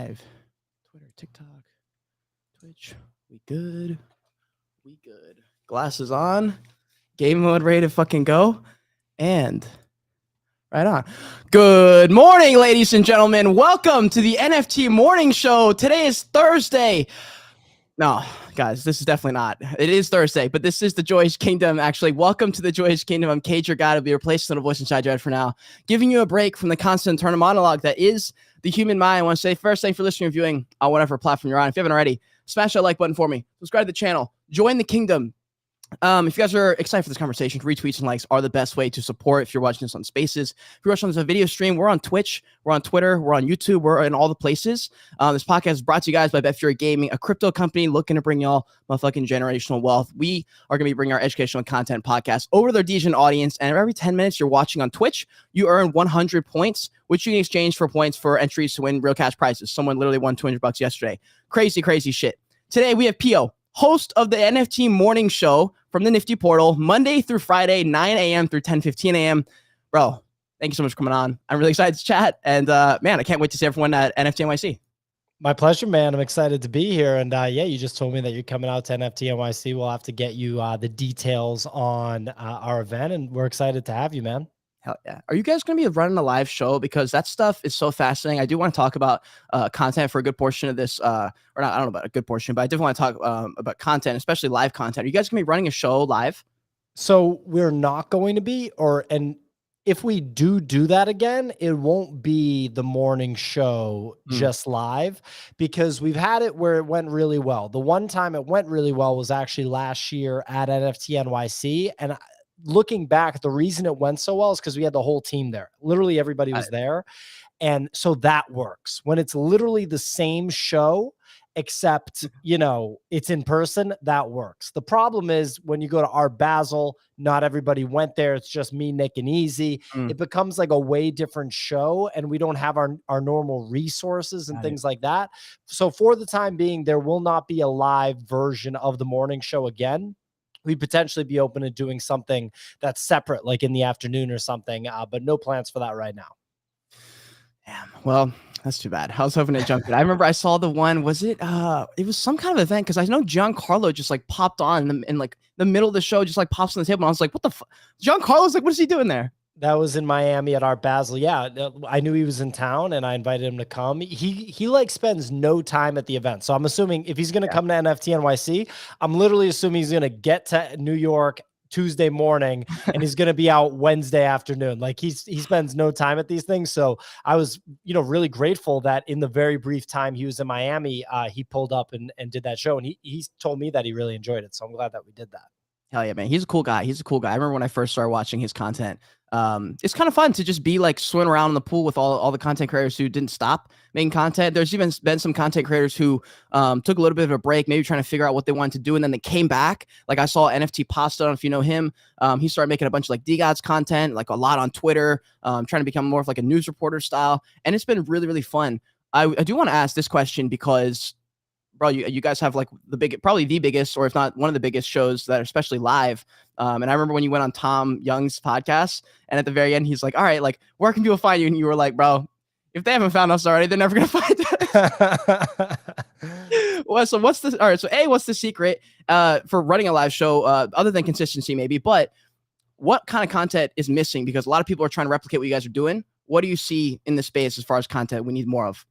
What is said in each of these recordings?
live. Twitter, TikTok, Twitch. We good. We good. Glasses on. Game mode ready to fucking go. And right on. Good morning, ladies and gentlemen. Welcome to the NFT morning show. Today is Thursday. No, guys, this is definitely not. It is Thursday, but this is the Joyage Kingdom, actually. Welcome to the Joyage Kingdom. I'm Cage, your guide. I'll be replacing the voice inside your head for now, giving you a break from the constant internal monologue that is the human mind. I want to say first, thanks for listening and viewing on whatever platform you're on. If you haven't already, smash that like button for me. Subscribe to the channel. Join the kingdom. If you guys are excited for this conversation, retweets and likes are the best way to support. If you're watching this on Spaces, if you're watching this on a video stream, we're on Twitch, we're on Twitter, we're on YouTube, we're in all the places. This podcast is brought to you guys by BetFury Gaming, a crypto company looking to bring y'all motherfucking generational wealth. We are going to be bringing our educational content podcast over to their Degen audience, and every 10 minutes you're watching on Twitch, you earn 100 points, which you can exchange for points for entries to win real cash prizes. Someone literally won $200 yesterday. Crazy, crazy shit. Today we have PIO, host of the NFT morning show from the NIFTY portal, Monday through Friday, 9 a.m. through 10:15 a.m. Bro, thank you so much for coming on. I'm really excited to chat. And man, I can't wait to see everyone at NFT NYC. My pleasure, man. I'm excited to be here. And yeah, you just told me that you're coming out to NFT NYC. We'll have to get you the details on our event, and we're excited to have you, man. Hell yeah. Are you guys going to be running a live show? Because that stuff is so fascinating. I do want to talk about content for a good portion of this, or not, I don't know about a good portion, but I definitely want to talk about content, especially live content. Are you guys going to be running a show live? So we're not going to be, and if we do that again, it won't be the morning show just live, because we've had it where it went really well. The one time it went really well was actually last year at NFT NYC. And looking back, the reason it went so well is because we had the whole team there. Literally everybody was there. And so that works. When it's literally the same show, except, you know, it's in person, that works. The problem is when you go to Art Basel, not everybody went there. It's just me, Nick, and Easy. It becomes like a way different show, and we don't have our normal resources and things like that. So for the time being, there will not be a live version of the morning show again. We'd potentially be open to doing something that's separate, like in the afternoon or something, but no plans for that right now. Damn. Well, that's too bad. I was hoping to jump in. I remember I saw the one, was it was some kind of event, because I know Giancarlo just like popped on in like the middle of the show, just like pops on the table, and I was like, what the fuck? Giancarlo's like, what is he doing there? That was in Miami at Art Basel. Yeah, I knew he was in town, and I invited him to come. He like spends no time at the event. So I'm assuming if he's going to come to NFT NYC, I'm literally assuming he's going to get to New York Tuesday morning and he's going to be out Wednesday afternoon. Like he spends no time at these things. So I was, really grateful that in the very brief time he was in Miami, he pulled up and did that show. And he told me that he really enjoyed it. So I'm glad that we did that. Hell yeah, man. He's a cool guy. I remember when I first started watching his content. It's kind of fun to just be like swimming around in the pool with all the content creators who didn't stop making content. There's even been some content creators who took a little bit of a break, maybe trying to figure out what they wanted to do, and then they came back. Like I saw NFT Pasta, I don't know if you know him. He started making a bunch of like DGods content, like a lot on Twitter, trying to become more of like a news reporter style, and it's been really, really fun. I do want to ask this question because, bro, you guys have like probably the biggest, or if not one of the biggest shows that are especially live. And I remember when you went on Tom Young's podcast, and at the very end, he's like, all right, like, where can people find you? And you were like, bro, if they haven't found us already, they're never going to find us. Well, so what's the secret for running a live show, other than consistency maybe, but what kind of content is missing? Because a lot of people are trying to replicate what you guys are doing. What do you see in the space as far as content we need more of?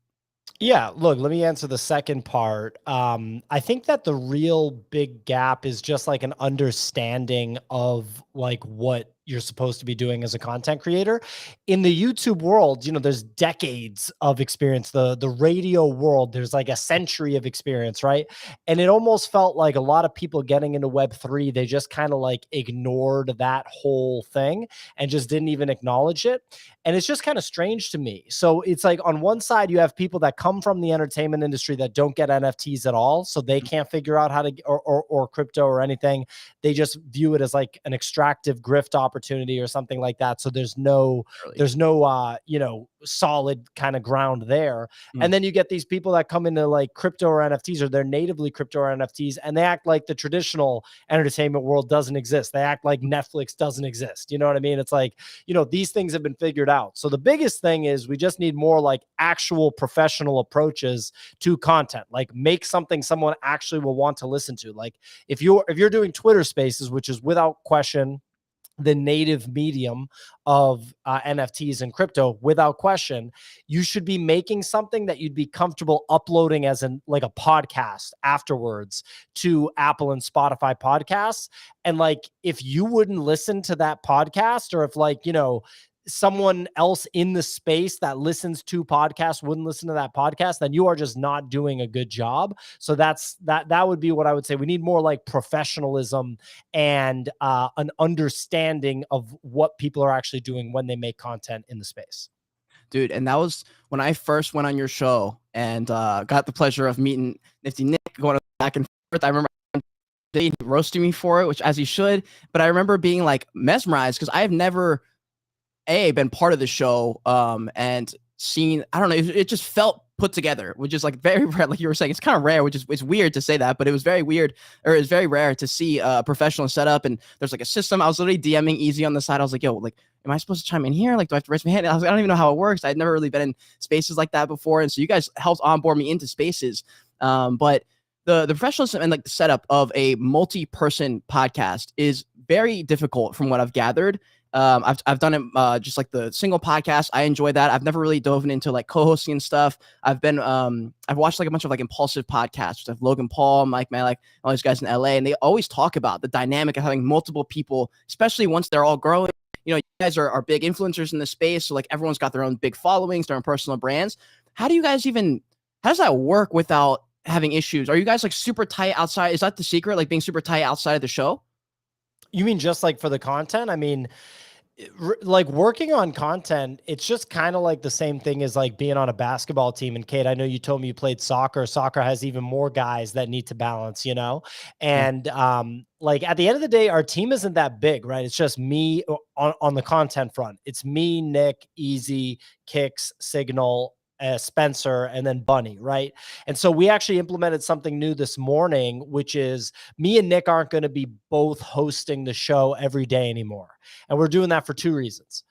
Yeah, look, let me answer the second part. I think that the real big gap is just like an understanding of like what you're supposed to be doing as a content creator. In the YouTube world, there's decades of experience. The radio world, there's like a century of experience, right? And it almost felt like a lot of people getting into Web3, they just kind of like ignored that whole thing and just didn't even acknowledge it. And it's just kind of strange to me. So it's like on one side, you have people that come from the entertainment industry that don't get NFTs at all. So they can't figure out how to, or crypto or anything. They just view it as like an extractive grift opportunity opportunity or something like that. So there's no you know, solid kind of ground there. And then you get these people that come into like crypto or NFTs, or they're natively crypto or NFTs, and they act like the traditional entertainment world doesn't exist. They act like Netflix doesn't exist. You know what I mean? It's like, you know, these things have been figured out. So the biggest thing is we just need more like actual professional approaches to content. Like make something someone actually will want to listen to. Like if you're doing Twitter Spaces, which is without question the native medium of NFTs and crypto, without question, you should be making something that you'd be comfortable uploading as like a podcast afterwards to Apple and Spotify podcasts. And like, if you wouldn't listen to that podcast, or if like, you know, someone else in the space that listens to podcasts wouldn't listen to that podcast, then you are just not doing a good job. So that would be what I would say. We need more like professionalism and an understanding of what people are actually doing when they make content in the space. Dude, and that was when I first went on your show and got the pleasure of meeting Nifty Nick, going back and forth. I remember they roasting me for it, which as he should, but I remember being like mesmerized because I have never been part of the show and seen, I don't know, it just felt put together, which is like very rare. Like you were saying, it's kind of rare, which is, it's weird to say that, but it was very weird, or it's very rare to see a professional setup. And there's like a system. I was literally DMing Easy on the side. I was like, yo, like, am I supposed to chime in here? Like, do I have to raise my hand? I was like, I don't even know how it works. I'd never really been in spaces like that before. And so you guys helped onboard me into spaces. But the professionalism and like the setup of a multi-person podcast is very difficult from what I've gathered. I've done it just like the single podcast. I enjoy that. I've never really dove into like co-hosting and stuff. I've watched like a bunch of like impulsive podcasts with Logan Paul, Mike Malik, all these guys in LA, and they always talk about the dynamic of having multiple people, especially once they're all growing. You know, you guys are big influencers in the space, so like everyone's got their own big followings, their own personal brands. How does that work without having issues? Are you guys like super tight outside? Is that the secret, like being super tight outside of the show? You mean just like for the content? I mean, like working on content, it's just kind of like the same thing as like being on a basketball team. And Kate, I know you told me you played soccer. Soccer has even more guys that need to balance, you know? And like at the end of the day, our team isn't that big, right? It's just me on the content front. It's me, Nick, Easy, Kicks, Signal, Spencer, and then Bunny, right? And so we actually implemented something new this morning, which is me and Nick aren't going to be both hosting the show every day anymore. And we're doing that for two reasons.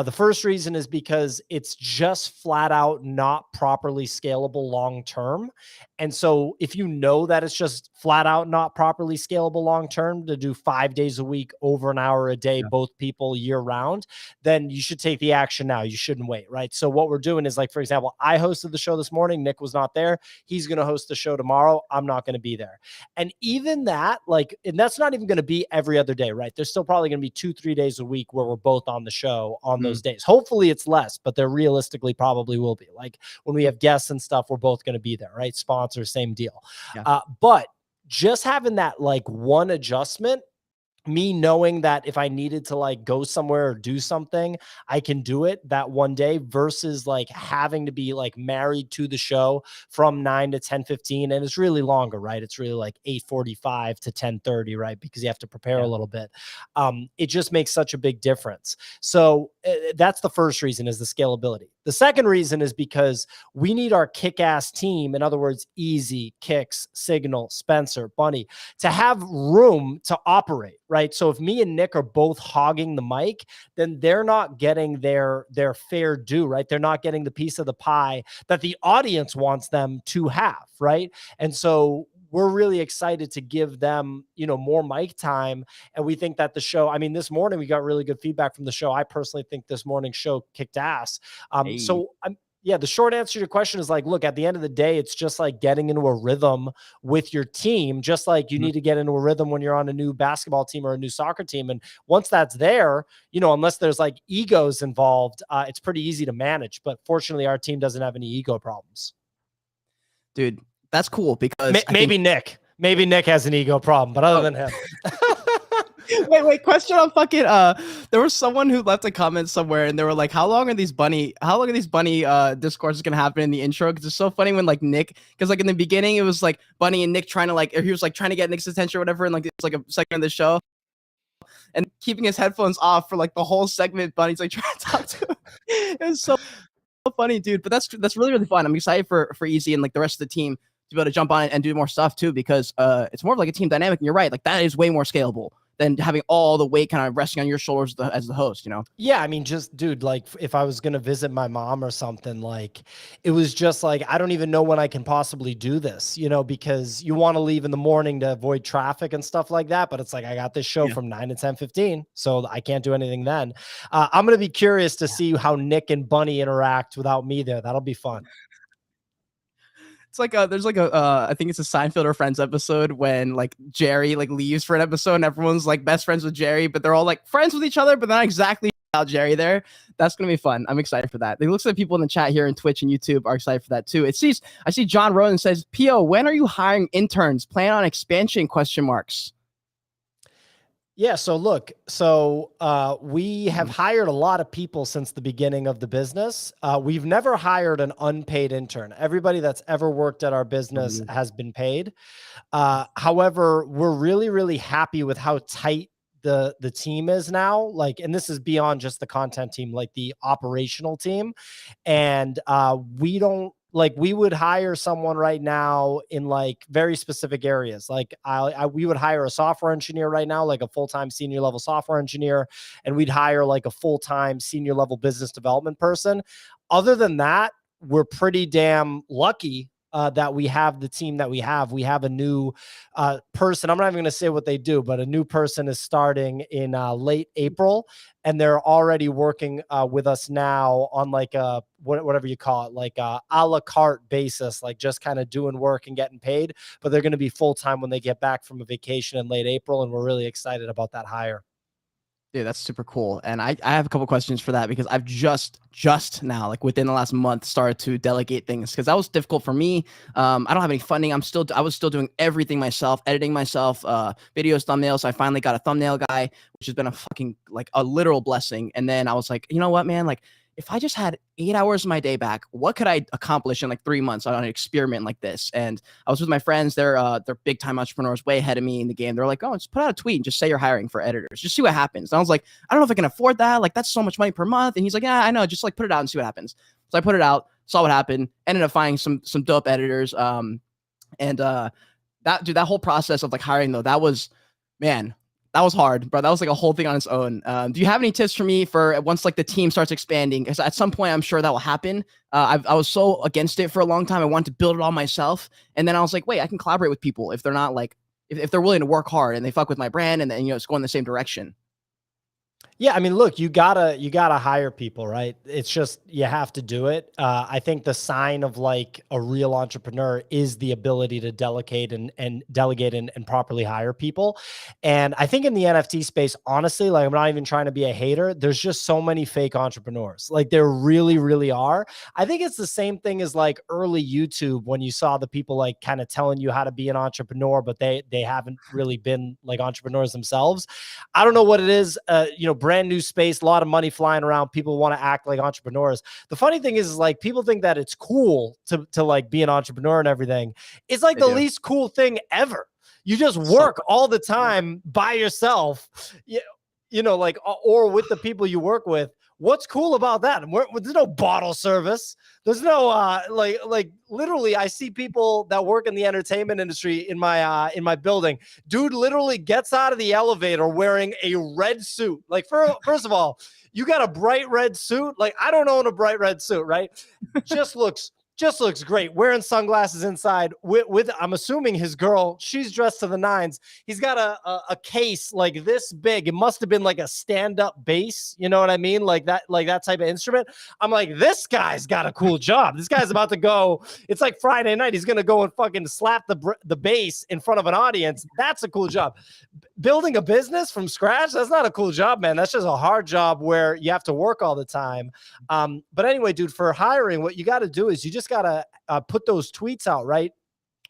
The first reason is because it's just flat out not properly scalable long term. And so if you know that it's just flat out not properly scalable long term to do 5 days a week, over an hour a day, both people year round, then you should take the action now. You shouldn't wait, right? So what we're doing is, like, for example, I hosted the show this morning. Nick was not there. He's going to host the show tomorrow. I'm not going to be there. And even that, like, and that's not even going to be every other day, right? There's still probably going to be 2-3 days a week where we're both on the show on those days. Hopefully it's less, but there realistically probably will be. Like when we have guests and stuff, we're both going to be there, right? Sponsors, same deal. But just having that like one adjustment, me knowing that if I needed to like go somewhere or do something, I can do it that one day, versus like having to be like married to the show from 9 to 10:15. And it's really longer, right? It's really like 8:45 to 10:30, right? Because you have to prepare a little bit. It just makes such a big difference. So that's the first reason, is the scalability. The second reason is because we need our kick-ass team, in other words, Easy, Kicks, Signal, Spencer, Bunny, to have room to operate, right? So if me and Nick are both hogging the mic, then they're not getting their fair due, right? They're not getting the piece of the pie that the audience wants them to have, right? And so we're really excited to give them, you know, more mic time. And we think that the show, I mean, this morning we got really good feedback from the show. I personally think this morning's show kicked ass. Yeah, the short answer to your question is like, look, at the end of the day, it's just like getting into a rhythm with your team, just like you need to get into a rhythm when you're on a new basketball team or a new soccer team. And once that's there, you know, unless there's like egos involved, it's pretty easy to manage. But fortunately, our team doesn't have any ego problems. Dude, that's cool, because maybe Nick has an ego problem, but other than him. Wait, question on fucking there was someone who left a comment somewhere and they were like, how long are these bunny discourses gonna happen in the intro? Because it's so funny when like Nick, because like in the beginning it was like Bunny and Nick trying to like, or he was like trying to get Nick's attention or whatever, and like it's like a second of the show, and keeping his headphones off for like the whole segment. Bunny's like trying to talk to him. It was so funny, dude. But that's really, really fun. I'm excited for Easy and like the rest of the team to be able to jump on it and do more stuff too, because it's more of like a team dynamic. And you're right, like that is way more scalable than having all the weight kind of resting on your shoulders as the host, you know? Yeah, I mean, just dude, like if I was gonna visit my mom or something, like it was just like I don't even know when I can possibly do this, you know, because you want to leave in the morning to avoid traffic and stuff like that. But it's like I got this show from 9 to 10:15, so I can't do anything then. I'm gonna be curious to see how Nick and Bunny interact without me there. That'll be fun. It's like there's like a I think it's a Seinfeld or Friends episode when like Jerry like leaves for an episode and everyone's like best friends with Jerry, but they're all like friends with each other, but not exactly about Jerry there. That's gonna be fun. I'm excited for that. It looks like people in the chat here in Twitch and YouTube are excited for that too. I see John Roden says, PO, when are you hiring interns? Plan on expansion ? Yeah. So look, we have hired a lot of people since the beginning of the business. We've never hired an unpaid intern. Everybody that's ever worked at our business has been paid. However, we're really, really happy with how tight the team is now. Like, and this is beyond just the content team, like the operational team. And we would hire someone right now in like very specific areas. Like we would hire a software engineer right now, like a full-time senior level software engineer, and we'd hire like a full-time senior level business development person. Other than that, we're pretty damn lucky that we have the team that we have. We have a new person. I'm not even going to say what they do, but a new person is starting in late April, and they're already working with us now on like a whatever you call it, like a la carte basis, like just kind of doing work and getting paid. But they're going to be full time when they get back from a vacation in late April, and we're really excited about that hire. Dude, that's super cool. And I have a couple questions for that, because I've just now, like within the last month, started to delegate things, because that was difficult for me. I don't have any funding. I was still doing everything myself, editing myself, videos, thumbnails. So I finally got a thumbnail guy, which has been a fucking like a literal blessing. And then I was like, you know what, man, like if I just had 8 hours of my day back, what could I accomplish in like 3 months on an experiment like this? And I was with my friends. They're big time entrepreneurs, way ahead of me in the game. They're like, oh, just put out a tweet and just say you're hiring for editors. Just see what happens. And I was like, I don't know if I can afford that. Like that's so much money per month. And he's like, yeah, I know. Just like put it out and see what happens. So I put it out, saw what happened, ended up finding some dope editors. That whole process of like hiring though, that was hard, bro. That was like a whole thing on its own. Do you have any tips for me for once like the team starts expanding? Because at some point I'm sure that will happen. I was so against it for a long time. I wanted to build it all myself. And then I was like, wait, I can collaborate with people if they're not like, if they're willing to work hard and they fuck with my brand, and then, you know, it's going the same direction. Yeah, I mean, look, you gotta hire people, right? It's just you have to do it. I think the sign of like a real entrepreneur is the ability to delegate and delegate and properly hire people. And I think in the NFT space, honestly, like I'm not even trying to be a hater. There's just so many fake entrepreneurs. Like there really, really are. I think it's the same thing as like early YouTube when you saw the people like kind of telling you how to be an entrepreneur, but they haven't really been like entrepreneurs themselves. I don't know what it is. Brand new space, a lot of money flying around. People want to act like entrepreneurs. The funny thing is like people think that it's cool to like be an entrepreneur and everything. It's like the least cool thing ever. You just work all the time by yourself, like, or with the people you work with. What's cool about that? There's no bottle service. There's no like literally I see people that work in the entertainment industry in my building. Dude literally gets out of the elevator wearing a red suit. Like first of all, you got a bright red suit. Like I don't own a bright red suit, right? Just looks great. Wearing sunglasses inside with I'm assuming his girl, she's dressed to the nines. He's got a case like this big. It must have been like a stand-up bass. You know what I mean? Like that type of instrument. I'm like, this guy's got a cool job. This guy's about to go. It's like Friday night. He's going to go and fucking slap the bass in front of an audience. That's a cool job. Building a business from scratch, that's not a cool job, man. That's just a hard job where you have to work all the time. But anyway, dude, for hiring, what you got to do is you just got to put those tweets out, right?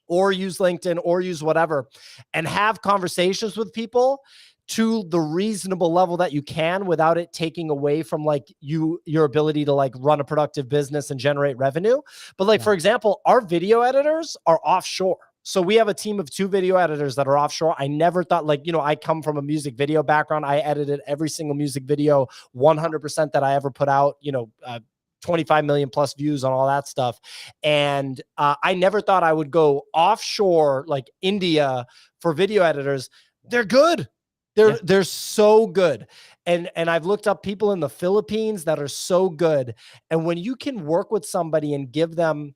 Or use LinkedIn or use whatever and have conversations with people to the reasonable level that you can without it taking away from like your ability to like run a productive business and generate revenue. But like, for example, our video editors are offshore. So we have a team of 2 video editors that are offshore. I never thought, like, you know, I come from a music video background. I edited every single music video 100% that I ever put out, you know, 25 million plus views on all that stuff. And I never thought I would go offshore, like India, for video editors. They're good. They're so good. And I've looked up people in the Philippines that are so good. And when you can work with somebody and give them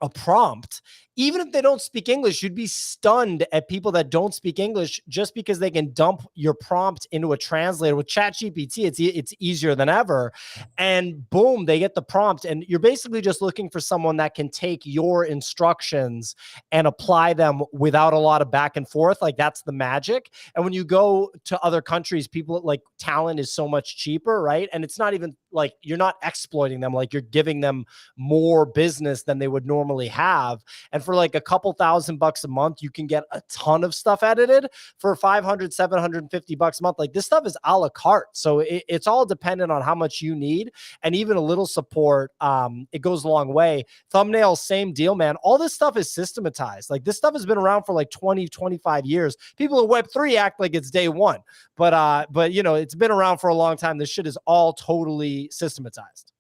a prompt, even if they don't speak English, you'd be stunned at people that don't speak English just because they can dump your prompt into a translator. With ChatGPT, it's easier than ever. And boom, they get the prompt. And you're basically just looking for someone that can take your instructions and apply them without a lot of back and forth. Like, that's the magic. And when you go to other countries, people, like, talent is so much cheaper, right? And it's not even like you're not exploiting them, like you're giving them more business than they would normally have. And for like a couple $1,000 a month, you can get a ton of stuff edited for 500, 750 bucks a month. Like, this stuff is a la carte. So it's all dependent on how much you need, and even a little support. It goes a long way. Thumbnails, same deal, man. All this stuff is systematized. Like, this stuff has been around for like 20, 25 years. People at Web3 act like it's day one, but you know, it's been around for a long time. This shit is all totally systematized.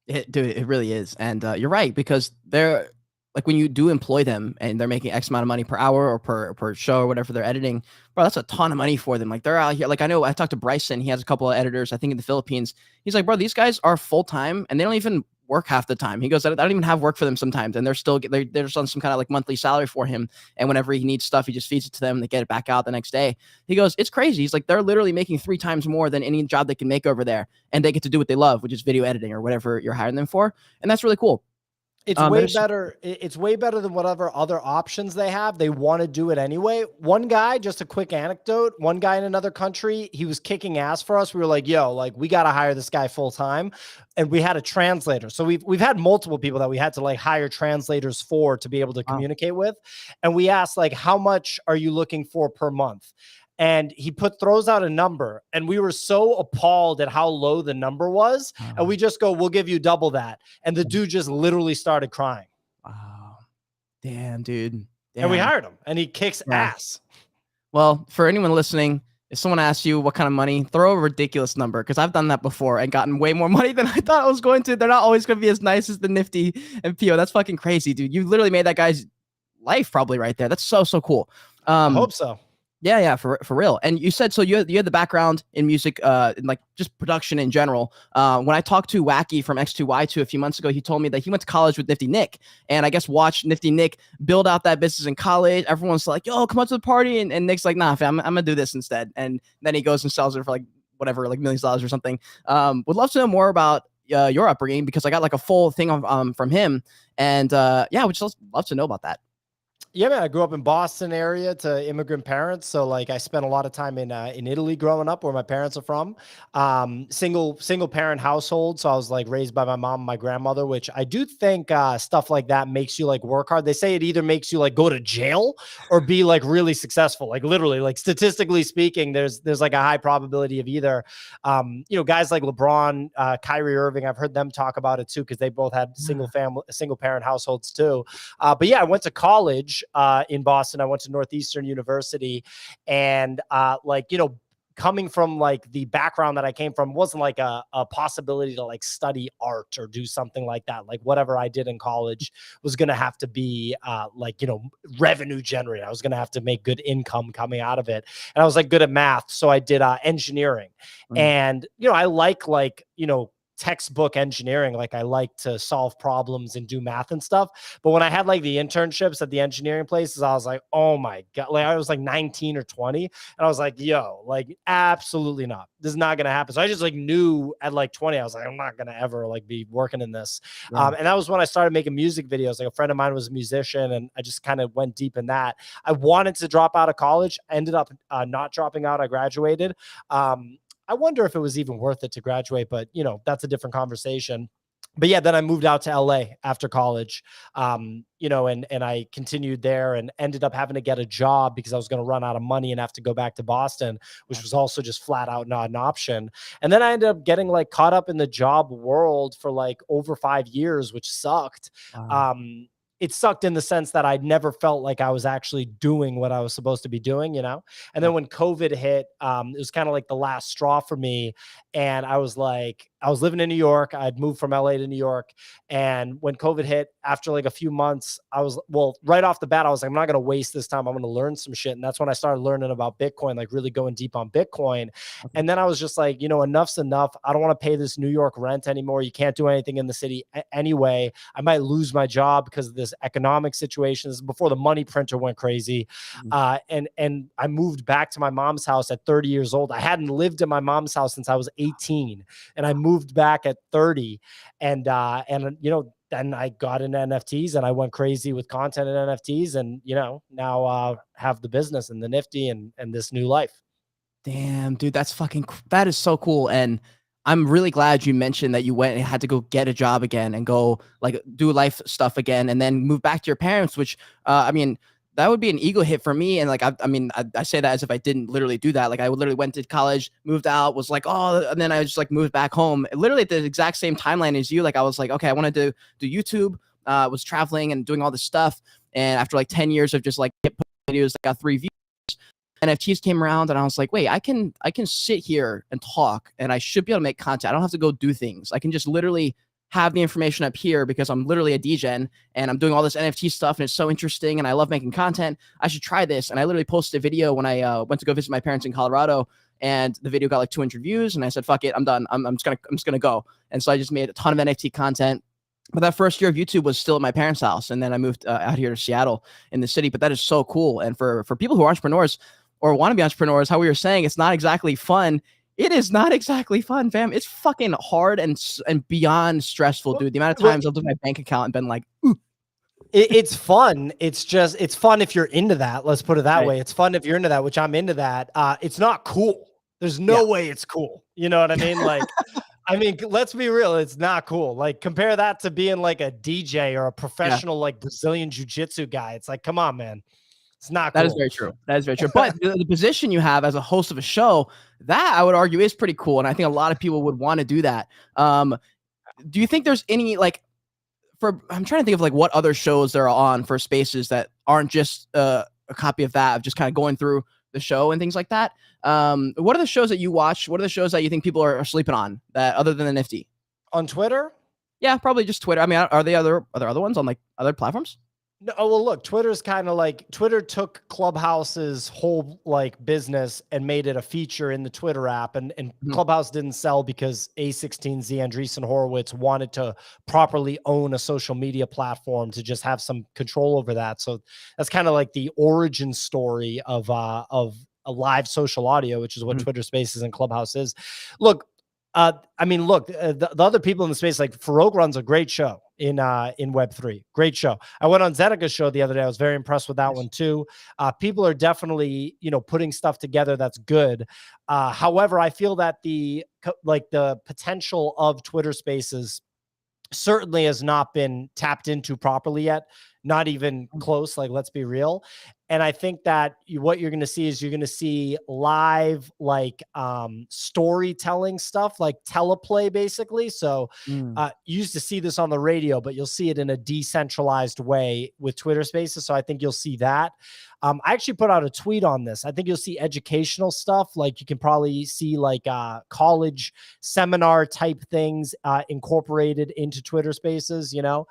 Dude, it really is. And you're right, because they're like, when you do employ them and they're making X amount of money per hour or per show or whatever they're editing, bro, that's a ton of money for them. Like, they're out here. Like, I know I talked to Bryson. He has a couple of editors, I think, in the Philippines. He's like, bro, these guys are full time and they don't even work half the time. He goes, I don't even have work for them sometimes, and they're just on some kind of like monthly salary for him. And whenever he needs stuff, he just feeds it to them and they get it back out the next day. He goes, it's crazy. He's like, they're literally making 3 times more than any job they can make over there, and they get to do what they love, which is video editing or whatever you're hiring them for. And that's really cool. It's way better. It's way better than whatever other options they have. They want to do it anyway. One guy, just a quick anecdote, one guy in another country, he was kicking ass for us. We were like, yo, like, we got to hire this guy full time. And we had a translator. So we've had multiple people that we had to like hire translators for to be able to communicate with. And we asked, like, how much are you looking for per month? And he throws out a number, and we were so appalled at how low the number was. And we just go, we'll give you double that. And the dude just literally started crying. Wow. Damn, dude. Damn. And we hired him, and he kicks ass. Well, for anyone listening, if someone asks you what kind of money, throw a ridiculous number, because I've done that before and gotten way more money than I thought I was going to. They're not always going to be as nice as the NIFTY and PIO. That's fucking crazy, dude. You literally made that guy's life probably right there. That's so cool. I hope so. Yeah, for real. And you said, so you had the background in music, and like just production in general. When I talked to Wacky from X2Y2 a few months ago, he told me that he went to college with Nifty Nick, and I guess watched Nifty Nick build out that business in college. Everyone's like, yo, come on to the party. And Nick's like, nah, fam, I'm going to do this instead. And then he goes and sells it for like whatever, like millions of dollars or something. Would love to know more about your upbringing, because I got like a full thing from him. And yeah, would just love to know about that. Yeah, man, I grew up in Boston area to immigrant parents. So like I spent a lot of time in Italy growing up, where my parents are from. Single parent household. So I was like raised by my mom and my grandmother, which I do think stuff like that makes you like work hard. They say it either makes you like go to jail or be like really successful. Like literally, like statistically speaking, there's like a high probability of either. You know, guys like LeBron, Kyrie Irving, I've heard them talk about it too, because they both had single parent households too. But yeah, I went to college in Boston. I went to Northeastern University, and like, you know, coming from like the background that I came from wasn't like a possibility to like study art or do something like that. Like whatever I did in college was going to have to be like, you know, revenue generating. I was going to have to make good income coming out of it. And I was like good at math. So I did engineering. And, you know, I like, you know, textbook engineering. Like I like to solve problems and do math and stuff. But when I had like the internships at the engineering places, I was like, oh my God, like I was like 19 or 20. And I was like, yo, like absolutely not. This is not going to happen. So I just like knew at like 20, I was like, I'm not going to ever like be working in this. And that was when I started making music videos. Like a friend of mine was a musician, and I just kind of went deep in that. I wanted to drop out of college. I ended up not dropping out. I graduated. I wonder if it was even worth it to graduate, but you know, that's a different conversation. But yeah, then I moved out to LA after college, you know, and I continued there and ended up having to get a job because I was going to run out of money and have to go back to Boston, which was also just flat out not an option. And then I ended up getting like caught up in the job world for like over 5 years, which sucked. it sucked in the sense that I never felt like I was actually doing what I was supposed to be doing, you know? And then when COVID hit, it was kind of like the last straw for me. And I was like, I was living in New York. I'd moved from LA to New York. And when COVID hit, after like a few months, I was, well, right off the bat, I was like, I'm not going to waste this time. I'm going to learn some shit. And that's when I started learning about Bitcoin, like really going deep on Bitcoin. And then I was just like, you know, enough's enough. I don't want to pay this New York rent anymore. You can't do anything in the city anyway. I might lose my job because of this economic situation. This is before the money printer went crazy. And I moved back to my mom's house at 30 years old. I hadn't lived in my mom's house since I was 18, and I moved back at 30. And you know, then I got into NFTs and I went crazy with content and NFTs, and you know, now have the business and the NIFTY and this new life. Damn, dude, that is so cool. And I'm really glad you mentioned that you went and had to go get a job again and go like do life stuff again and then move back to your parents, which I mean, that would be an ego hit for me. And like, I say that as if I didn't literally do that. Like I literally went to college, moved out, was like, oh, and then I just like moved back home, literally at the exact same timeline as you. Like I was like, okay, I wanted to do YouTube, was traveling and doing all this stuff. And after like 10 years of just like videos, I got 3 views. NFTs came around and I was like, wait, I can sit here and talk and I should be able to make content. I don't have to go do things. I can just literally have the information up here because I'm literally a DGen and I'm doing all this NFT stuff and it's so interesting and I love making content. I should try this. And I literally posted a video when I went to go visit my parents in Colorado, and the video got like 200 views and I said, fuck it, I'm done. I'm just gonna go. And so I just made a ton of NFT content. But that first year of YouTube was still at my parents' house. And then I moved out here to Seattle in the city. But that is so cool. And for people who are entrepreneurs or want to be entrepreneurs, how we were saying, it's not exactly fun. It is not exactly fun, fam. It's fucking hard and beyond stressful, dude. The amount of times I've looked at my bank account and been like, ooh. It's fun. It's fun if you're into that. Let's put it that way. It's fun if you're into that, which I'm into that. It's not cool. There's no way it's cool. You know what I mean? Like, I mean, let's be real. It's not cool. Like, compare that to being like a DJ or a professional, like Brazilian jiu-jitsu guy. It's like, come on, man. It's not cool. That is very true. That is very true. But the position you have as a host of a show, that I would argue is pretty cool. And I think a lot of people would want to do that. Do you think there's any, like, I'm trying to think of like what other shows there are on for Spaces that aren't just a copy of that, of just kind of going through the show and things like that. What are the shows that you watch? What are the shows that you think people are sleeping on that other than the NIFTY? On Twitter? Yeah, probably just Twitter. I mean, are there other ones on like other platforms? No, well, look, Twitter's kind of like, Twitter took Clubhouse's whole like business and made it a feature in the Twitter app. And Clubhouse didn't sell because A16Z, Andreessen Horowitz, wanted to properly own a social media platform to just have some control over that. So that's kind of like the origin story of a live social audio, which is what Twitter Spaces and Clubhouse is. Look, I mean, look, the other people in the space, like Farouk runs a great show in Web3. Great show. I went on Zedeka's show the other day. I was very impressed with that one too. People are definitely, you know, putting stuff together that's good. However, I feel that the potential of Twitter Spaces certainly has not been tapped into properly yet. Not even close. Like, let's be real. And I think that what you're going to see is you're going to see live, like storytelling stuff, like teleplay, basically. So you used to see this on the radio, but you'll see it in a decentralized way with Twitter Spaces. So I think you'll see that. I actually put out a tweet on this. I think you'll see educational stuff. Like you can probably see like college seminar type things incorporated into Twitter Spaces. You know,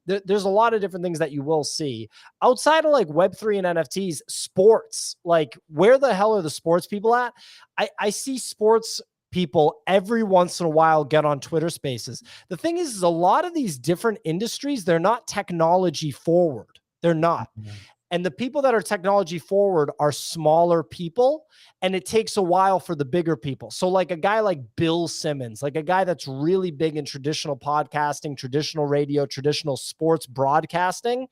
there's a lot of different things that you will see outside of like Web3 and NFTs. Sports, like where the hell are the sports people at? I see sports people every once in a while get on Twitter Spaces. The thing is a lot of these different industries, they're not technology forward. They're not. And the people that are technology forward are smaller people, and it takes a while for the bigger people. So like a guy like Bill Simmons, like a guy that's really big in traditional podcasting, traditional radio, traditional sports broadcasting,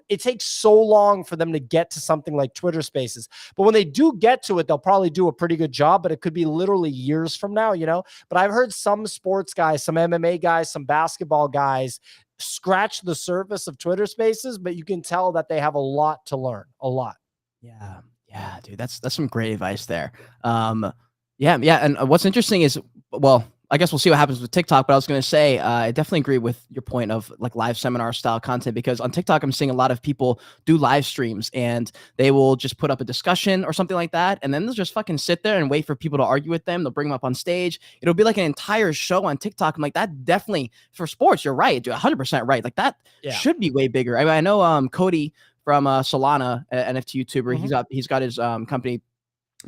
it takes so long for them to get to something like Twitter Spaces. But when they do get to it, they'll probably do a pretty good job, but it could be literally years from now, you know? But I've heard some sports guys, some MMA guys, some basketball guys scratch the surface of Twitter Spaces, but you can tell that they have a lot to learn, a lot. Yeah, dude, that's some great advice there. Yeah. And what's interesting is, well, I guess we'll see what happens with TikTok, but I was going to say, I definitely agree with your point of like live seminar style content, because on TikTok, I'm seeing a lot of people do live streams and they will just put up a discussion or something like that. And then they'll just fucking sit there and wait for people to argue with them. They'll bring them up on stage. It'll be like an entire show on TikTok. I'm like, that definitely for sports, you're right. You're 100% right. Like that should be way bigger. I mean, I know Cody from Solana, NFT YouTuber, he's got his company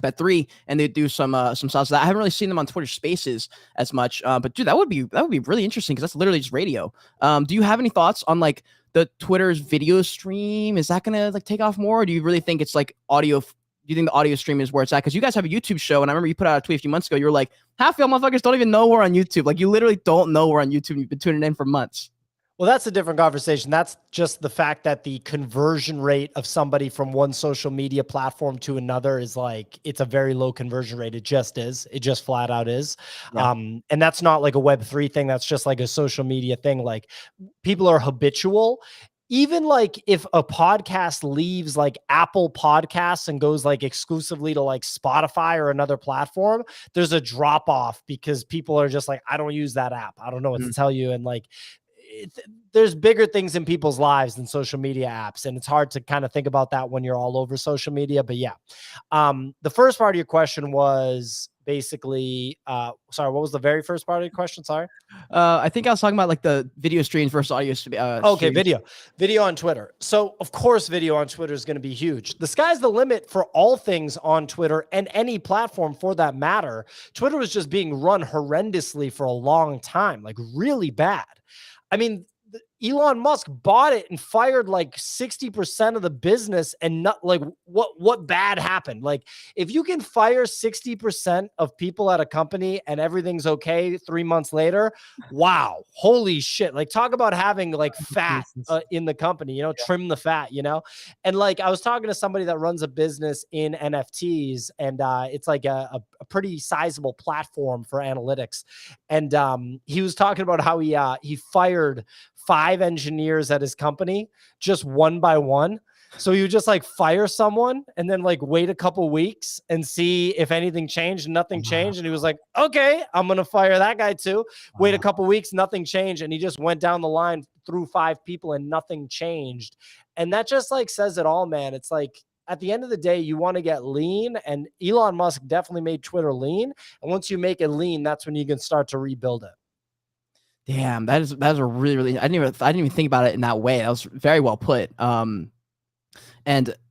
Bet3, and they do some styles that I haven't really seen them on Twitter Spaces as much. But dude, that would be really interesting, because that's literally just radio. Do you have any thoughts on like the Twitter's video stream? Is that gonna like take off more, or do you really think it's like audio? Do you think the audio stream is where it's at? Because you guys have a YouTube show, and I remember you put out a tweet a few months ago. You were like, half y'all motherfuckers don't even know we're on YouTube. Like, you literally don't know we're on YouTube. You've been tuning in for months. Well, that's a different conversation. That's just the fact that the conversion rate of somebody from one social media platform to another is like, it's a very low conversion rate. It just is. It just flat out is. Yeah. And that's not like a Web3 thing. That's just like a social media thing. Like, people are habitual. Even like if a podcast leaves like Apple Podcasts and goes like exclusively to like Spotify or another platform, there's a drop off because people are just like, I don't use that app. I don't know what to tell you. And like, there's bigger things in people's lives than social media apps. And it's hard to kind of think about that when you're all over social media. But yeah, the first part of your question was basically, sorry, what was the very first part of your question? Sorry. I think I was talking about like the video streams versus audio. Okay, video on Twitter. So of course, video on Twitter is going to be huge. The sky's the limit for all things on Twitter, and any platform for that matter. Twitter was just being run horrendously for a long time, like really bad. I mean, Elon Musk bought it and fired like 60% of the business, and not like what bad happened? Like, if you can fire 60% of people at a company and everything's okay 3 months later, wow, holy shit. Like, talk about having like fat in the company, you know, trim the fat, you know? And like, I was talking to somebody that runs a business in NFTs, and it's like a pretty sizable platform for analytics. And he was talking about how he fired 5 engineers at his company, just one by one. So you just like fire someone and then like wait a couple weeks and see if anything changed. Nothing changed. And he was like, okay, I'm going to fire that guy too. Wait a couple weeks, nothing changed. And he just went down the line through 5 people and nothing changed. And that just like says it all, man. It's like, at the end of the day, you want to get lean, and Elon Musk definitely made Twitter lean. And once you make it lean, that's when you can start to rebuild it. Damn, that is a really I didn't even think about it in that way. That was very well put. And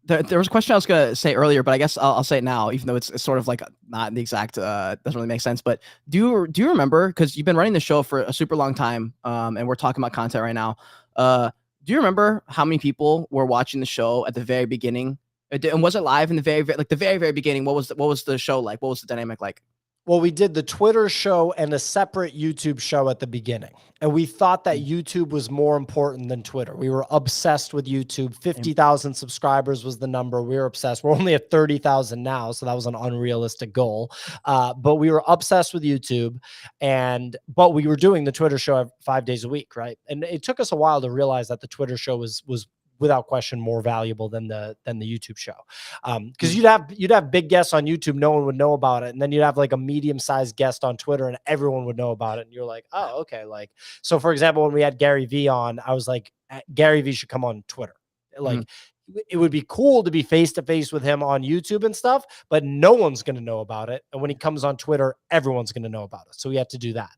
there was a question I was gonna say earlier, but I guess I'll say it now, even though it's sort of like not the exact doesn't really make sense. But do you remember, because you've been running the show for a super long time, and we're talking about content right now. Do you remember how many people were watching the show at the very beginning? And was it live in the very beginning? What was the show like? What was the dynamic like? Well, we did the Twitter show and a separate YouTube show at the beginning. And we thought that YouTube was more important than Twitter. We were obsessed with YouTube. 50,000 subscribers was the number. We were obsessed. We're only at 30,000 now, so that was an unrealistic goal. But we were obsessed with YouTube. But we were doing the Twitter show 5 days a week, right? And it took us a while to realize that the Twitter show was without question more valuable than the YouTube show. Because you'd have big guests on YouTube, no one would know about it. And then you'd have like a medium-sized guest on Twitter and everyone would know about it. And you're like, oh, okay. Like, so for example, when we had Gary Vee on, I was like, Gary Vee should come on Twitter. Like, it would be cool to be face-to-face with him on YouTube and stuff, but no one's going to know about it. And when he comes on Twitter, everyone's going to know about it. So we had to do that.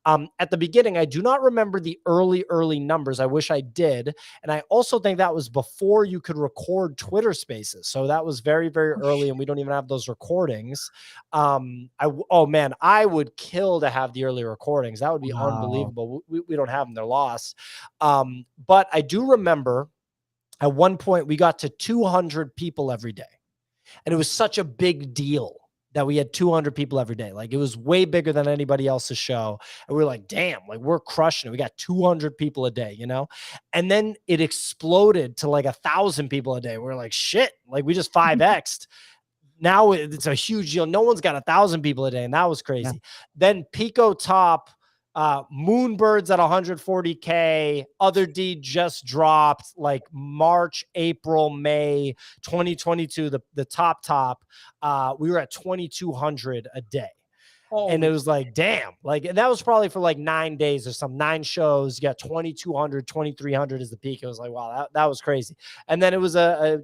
At the beginning, I do not remember the early numbers. I wish I did. And I also think that was before you could record Twitter Spaces. So that was very, very early, and we don't even have those recordings. Oh man, I would kill to have the early recordings. That would be unbelievable. We don't have them. They're lost. But I do remember at one point, we got to 200 people every day. And it was such a big deal that we had 200 people every day. Like, it was way bigger than anybody else's show. And we were like, damn, like, we're crushing it. We got 200 people a day, you know? And then it exploded to like 1,000 people a day. We're like, shit, like, we just 5x'd. Now it's a huge deal. No one's got 1,000 people a day. And that was crazy. Yeah. Then Pico Top, Moonbirds at 140K. Other D just dropped like March, April, May 2022. The top. We were at 2,200 a day. And it was like, damn, like, and that was probably for like 9 days or some 9 shows. You got 2,200, 2,300 is the peak. It was like, wow, that was crazy. And then it was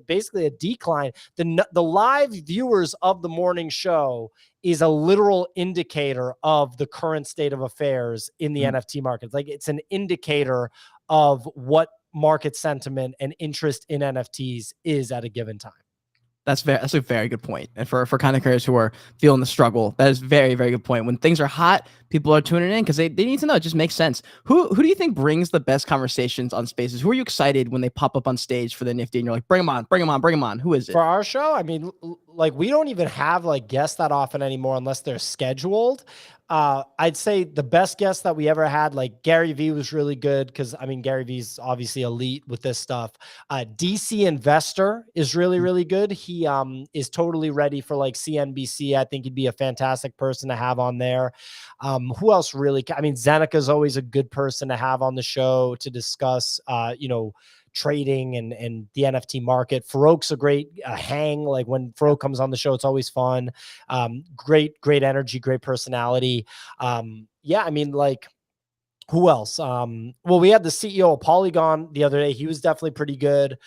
basically a decline. The live viewers of the morning show is a literal indicator of the current state of affairs in the NFT market. Like, it's an indicator of what market sentiment and interest in NFTs is at a given time. That's a very good point. And for content creators who are feeling the struggle, that is very, very good point. When things are hot, people are tuning in because they need to know. It just makes sense. Who do you think brings the best conversations on Spaces? Who are you excited when they pop up on stage for the Nifty and you're like, bring them on, bring them on, bring them on? Who is it? For our show, I mean, like, we don't even have like guests that often anymore unless they're scheduled. I'd say the best guest that we ever had, like Gary Vee, was really good because, I mean, Gary Vee's obviously elite with this stuff. DC Investor is really, really good. He is totally ready for like CNBC. I think he'd be a fantastic person to have on there. Who else really? I mean, Zeneca is always a good person to have on the show to discuss, trading and the NFT market. Farouk's a great hang. Like, when Farouk comes on the show, it's always fun. Great energy, great personality. Yeah, I mean, like, who else? Well, we had the CEO of Polygon the other day. He was definitely pretty good.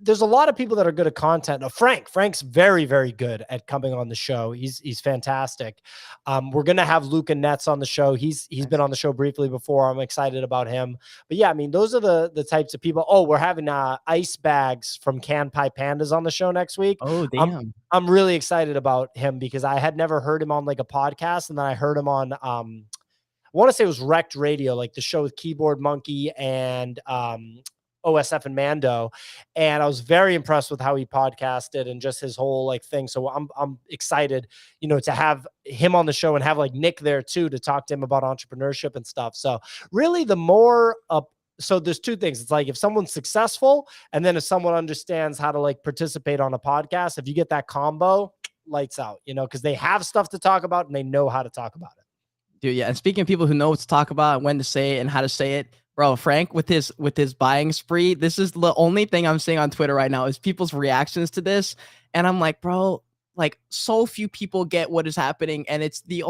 There's a lot of people that are good at content. Now, Frank's very, very good at coming on the show. He's fantastic. We're going to have Luca Netz on the show. He's been on the show briefly before. I'm excited about him. But yeah, I mean, those are the types of people. Oh, we're having Ice Bags from Can Pie Pandas on the show next week. Oh, damn. I'm really excited about him because I had never heard him on like a podcast, and then I heard him on I want to say it was Wrecked Radio, like the show with Keyboard Monkey and OSF and Mando. And I was very impressed with how he podcasted and just his whole like thing. So I'm excited, to have him on the show and have like Nick there too, to talk to him about entrepreneurship and stuff. So really the more so there's two things. It's like, if someone's successful and then if someone understands how to like participate on a podcast, if you get that combo, lights out, because they have stuff to talk about and they know how to talk about it. Dude, yeah. And speaking of people who know what to talk about, when to say it and how to say it, bro, Frank with his buying spree, this is the only thing I'm seeing on Twitter right now is people's reactions to this. And I'm like, bro, like, so few people get what is happening. And it's the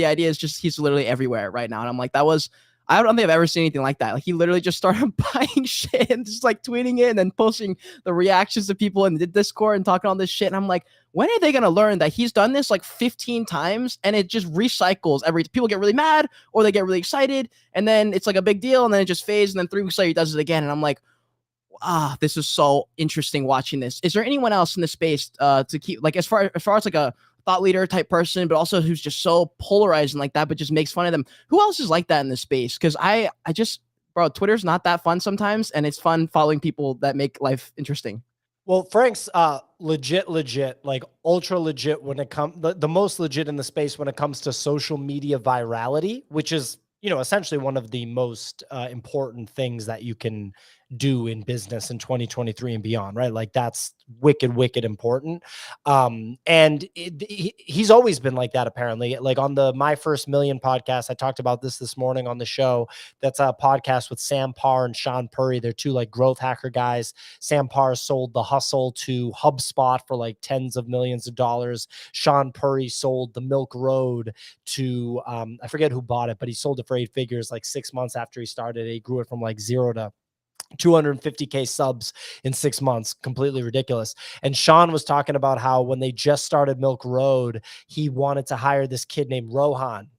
idea is just, he's literally everywhere right now. And I'm like, I don't think I've ever seen anything like that. Like, he literally just started buying shit and just like tweeting it and then posting the reactions of people in the Discord and talking all this shit. And I'm like, when are they going to learn that he's done this like 15 times and it just recycles people get really mad or they get really excited and then it's like a big deal and then it just fades and then 3 weeks later he does it again. And I'm like, this is so interesting watching this. Is there anyone else in the space to keep, like, as far as like a thought leader type person, but also who's just so polarizing like that, but just makes fun of them? Who else is like that in this space? Because I just, bro, Twitter's not that fun sometimes, and it's fun following people that make life interesting. Well, Frank's legit, like ultra legit when it comes, the most legit in the space when it comes to social media virality, which is, essentially one of the most important things that you can do in business in 2023 and beyond, right? Like, that's wicked important. And he's always been like that, apparently. Like, on the My First Million podcast, I talked about this morning on the show. That's a podcast with Sam Parr and Sean Purry. They're two like growth hacker guys. Sam Parr sold The Hustle to HubSpot for like tens of millions of dollars. Sean Purry sold the Milk Road to I forget who bought it, but he sold it for 8 figures like 6 months after he started it. He grew it from like 0 to 250K subs in 6 months. Completely ridiculous. And Sean was talking about how when they just started Milk Road, he wanted to hire this kid named Rohan,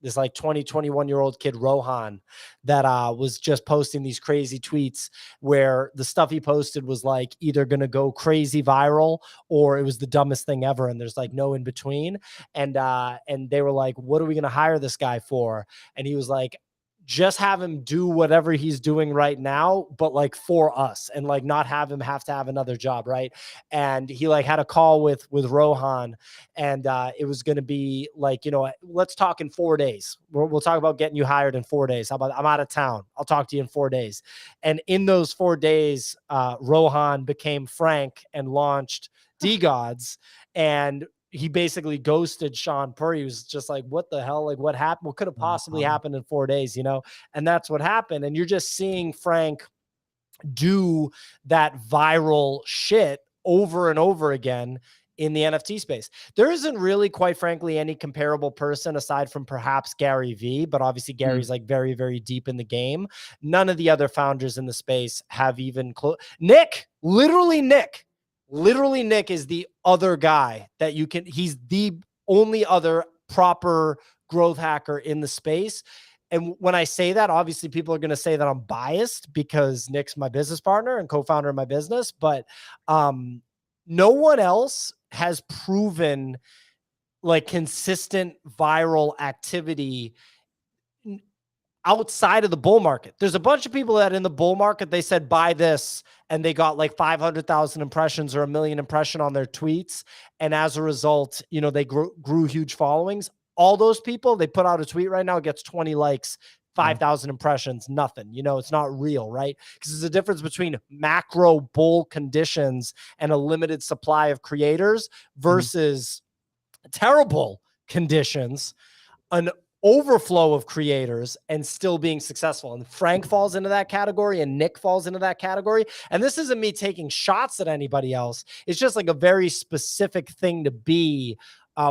this like 21-year-old kid, Rohan, that was just posting these crazy tweets where the stuff he posted was like either going to go crazy viral or it was the dumbest thing ever. And there's like no in between. And they were like, what are we going to hire this guy for? And he was like, just have him do whatever he's doing right now, but like for us, and like not have him have to have another job. Right. And he like had a call with Rohan, and it was going to be like, let's talk in 4 days. We'll talk about getting you hired in 4 days. How about, I'm out of town, I'll talk to you in 4 days. And in those 4 days, Rohan became Frank and launched D-Gods, and he basically ghosted Sean Purry. He was just like, what the hell? Like, what happened? What could have possibly happened in 4 days, And that's what happened. And you're just seeing Frank do that viral shit over and over again in the NFT space. There isn't really, quite frankly, any comparable person aside from perhaps Gary Vee, but obviously Gary's like very, very deep in the game. None of the other founders in the space have even Nick is the other guy that you can, he's the only other proper growth hacker in the space. And when I say that, obviously people are going to say that I'm biased because Nick's my business partner and co-founder of my business, but no one else has proven like consistent viral activity outside of the bull market. There's a bunch of people that in the bull market, they said, buy this, and they got like 500,000 impressions or 1 million impression on their tweets. And as a result, you know, they grew huge followings. All those people, they put out a tweet right now, it gets 20 likes, 5,000 impressions, nothing. You know, it's not real, right? Because there's a difference between macro bull conditions and a limited supply of creators versus terrible conditions, an overflow of creators, and still being successful. And Frank falls into that category and Nick falls into that category. And this isn't me taking shots at anybody else. It's just like a very specific thing to be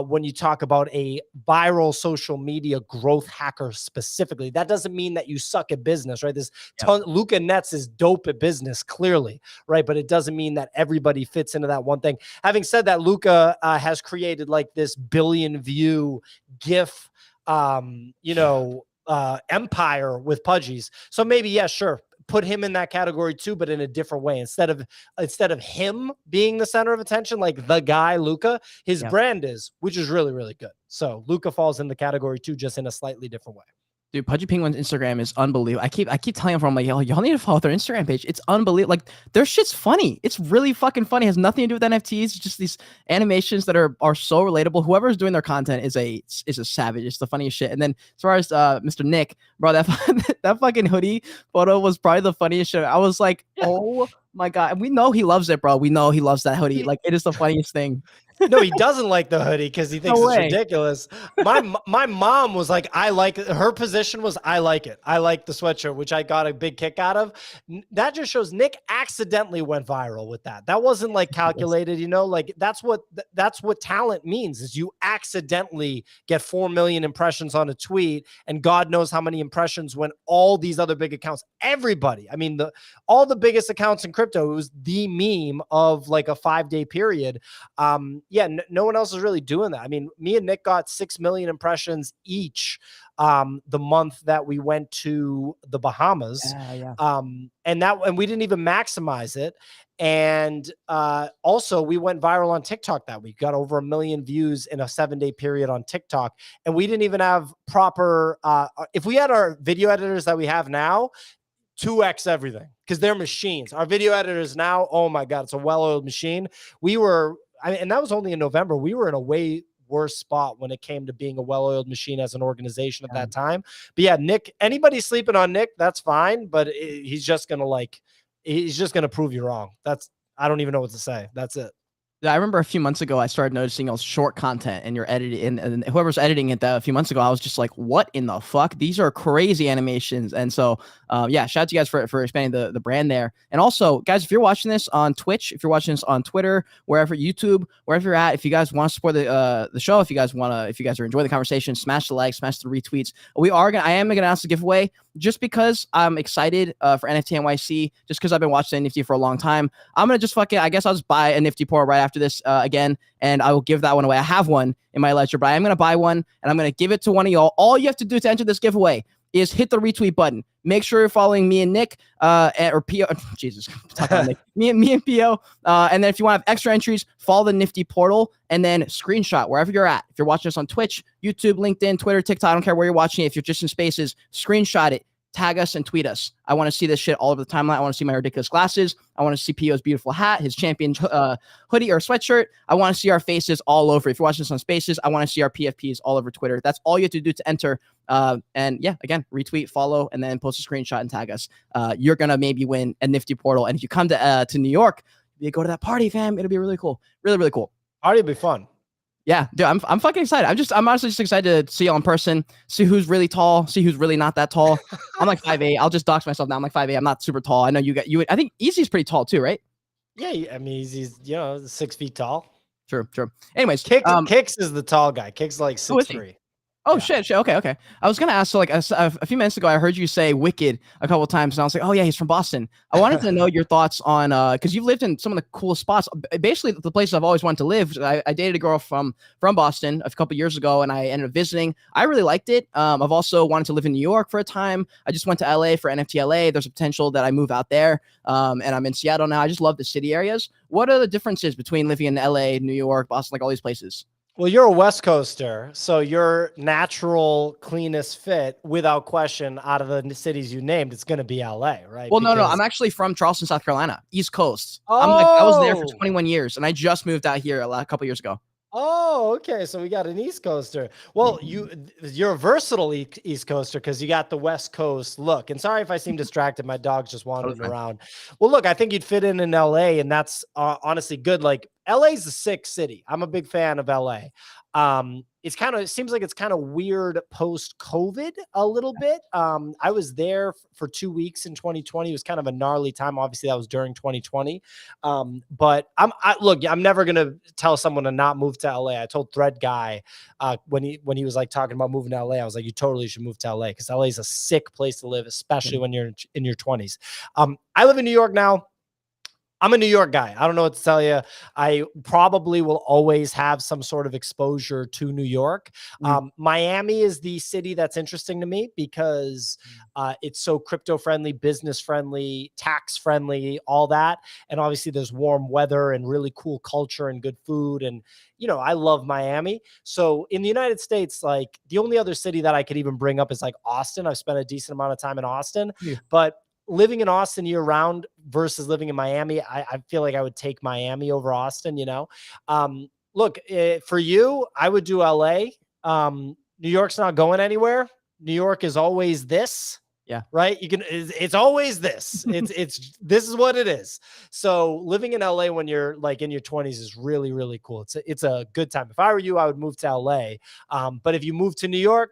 when you talk about a viral social media growth hacker specifically. That doesn't mean that you suck at business, right? This Luca Netz is dope at business, clearly, right? But it doesn't mean that everybody fits into that one thing. Having said that, Luca has created like this 1 billion view GIF, you know, empire with Pudgies. So maybe, yeah, sure, put him in that category too, but in a different way. Instead of him being the center of attention, like the guy Luca, his brand is, which is really, really good. So Luca falls in the category too, just in a slightly different way. Dude, Pudgy Penguin's Instagram is unbelievable. I keep telling him, I'm like, y'all need to follow their Instagram page. It's unbelievable. Like, their shit's funny. It's really fucking funny. It has nothing to do with NFTs. It's just these animations that are so relatable. Whoever's doing their content is a savage. It's the funniest shit. And then as far as Mr. Nick, bro, that fucking hoodie photo was probably the funniest shit. I was like, oh my God. And we know he loves it, bro. We know he loves that hoodie. Like, it is the funniest thing. No, he doesn't like the hoodie because he thinks it's ridiculous. My mom was like, I like it. Her position was, I like it. I like the sweatshirt, which I got a big kick out of. That just shows Nick accidentally went viral with that. That wasn't like calculated, you know, like that's what talent means, is you accidentally get 4 million impressions on a tweet, and God knows how many impressions when all these other big accounts, everybody, I mean, all the biggest accounts in crypto, it was the meme of like a 5-day period. Yeah, no one else is really doing that. I mean, me and Nick got 6 million impressions each the month that we went to the Bahamas. And we didn't even maximize it. And also we went viral on TikTok that week, got over 1 million views in a 7-day period on TikTok. And we didn't even have proper, if we had our video editors that we have now, 2x everything, because they're machines. Our video editors now, oh my God, it's a well-oiled machine. And that was only in November. We were in a way worse spot when it came to being a well-oiled machine as an organization at that time. But yeah, Nick, anybody sleeping on Nick, that's fine. But he's just going to prove you wrong. I don't even know what to say. That's it. I remember a few months ago, I started noticing all short content and you're editing, and whoever's editing it a few months ago, I was just like, what in the fuck? These are crazy animations. And so, yeah, shout out to you guys for expanding the brand there. And also, guys, if you're watching this on Twitch, if you're watching this on Twitter, wherever, YouTube, wherever you're at, if you guys want to support the show, if you guys are enjoying the conversation, smash the like, smash the retweets. I am gonna announce the giveaway just because I'm excited for NFT NYC, just because I've been watching NIFTY for a long time. I'm gonna just I guess I'll just buy a NIFTY Pro right after this again, and I will give that one away. I have one in my ledger, but I am going to buy one, and I'm going to give it to one of y'all. All you have to do to enter this giveaway is hit the retweet button. Make sure you're following me and Nick, or PO. Jesus, Nick. me and PO. And then if you want to have extra entries, follow the NIFTY portal and then screenshot wherever you're at. If you're watching us on Twitch, YouTube, LinkedIn, Twitter, TikTok, I don't care where you're watching it. If you're just in Spaces, screenshot it. Tag us and tweet us. I want to see this shit all over the timeline. I want to see my ridiculous glasses. I want to see PO's beautiful hat, his champion hoodie or sweatshirt. I want to see our faces all over. If you're watching this on Spaces, I want to see our PFPs all over Twitter. That's all you have to do to enter. And yeah, again, retweet, follow, and then post a screenshot and tag us. You're going to maybe win a NIFTY portal. And if you come to New York, you go to that party, fam. It'll be really cool. Really, really cool. Party will be fun. Yeah, dude, I'm fucking excited. I'm honestly just excited to see y'all in person, see who's really tall, see who's really not that tall. I'm like 5'8". I'll just dox myself now. I'm like 5'8". I'm not super tall. I know I think Easy's pretty tall too, right? Yeah, I mean, he's 6 feet tall. True. Anyways, Kicks is the tall guy. Kicks like who is he? 6'3". Oh Yeah. shit. Okay. I was gonna ask. So like a few minutes ago, I heard you say "wicked" a couple of times, and I was like, "Oh yeah, he's from Boston." I wanted to know your thoughts on because you've lived in some of the coolest spots. Basically, the places I've always wanted to live. I dated a girl from Boston a couple of years ago, and I ended up visiting. I really liked it. I've also wanted to live in New York for a time. I just went to LA for NFT LA. There's a potential that I move out there, and I'm in Seattle now. I just love the city areas. What are the differences between living in LA, New York, Boston, like all these places? Well, you're a West Coaster, so your natural cleanest fit, without question, out of the cities you named, it's going to be LA, right? Well, no, Because I'm actually from Charleston, South Carolina, East Coast. I was there for oh, 21 years, and I just moved out here a couple years ago. oh, okay. So we got an East Coaster. Well, you're a versatile East Coaster because you got the West Coast look. And sorry if I seem distracted. My dog's just wandering around. Well, look, I think you'd fit in LA, and that's honestly good. Like LA's a sick city. I'm a big fan of LA. It seems like it's kind of weird post COVID a little bit. I was there for 2 weeks in 2020. It was kind of a gnarly time. Obviously that was during 2020. But I'm never going to tell someone to not move to LA. I told Thread Guy, when he was like talking about moving to LA, I was like, you totally should move to LA because LA is a sick place to live, especially when you're in your 20s. I live in New York now. I'm a New York guy. I don't know what to tell you. I probably will always have some sort of exposure to New York. Miami is the city that's interesting to me because it's so crypto friendly, business friendly, tax friendly, all that. And obviously there's warm weather and really cool culture and good food. And, I love Miami. So in the United States, like the only other city that I could even bring up is like Austin. I've spent a decent amount of time in Austin, but living in Austin year round versus living in Miami, I feel like I would take Miami over Austin, Look, for you, I would do LA. New York's not going anywhere. New York is always this. Yeah. Right. It's always this. This is what it is. So living in LA when you're like in your 20s is really, really cool. It's a good time. If I were you, I would move to LA. But if you move to New York,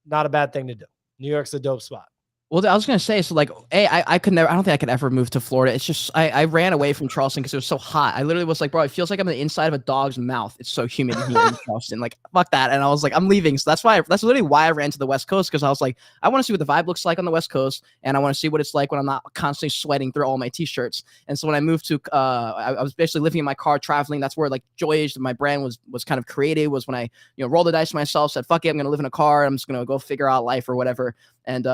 not a bad thing to do. New York's a dope spot. Well, I was gonna say, so like, I could never. I don't think I could ever move to Florida. It's just I ran away from Charleston because it was so hot. I literally was like, bro, it feels like I'm on the inside of a dog's mouth. It's so humid here in Charleston. Like, fuck that. And I was like, I'm leaving. So that's literally why I ran to the West Coast because I was like, I want to see what the vibe looks like on the West Coast, and I want to see what it's like when I'm not constantly sweating through all my t-shirts. And so when I moved to, I was basically living in my car traveling. That's where like Joyage, my brand was kind of created. Was when I rolled the dice myself, said, fuck it, I'm gonna live in a car. I'm just gonna go figure out life or whatever. And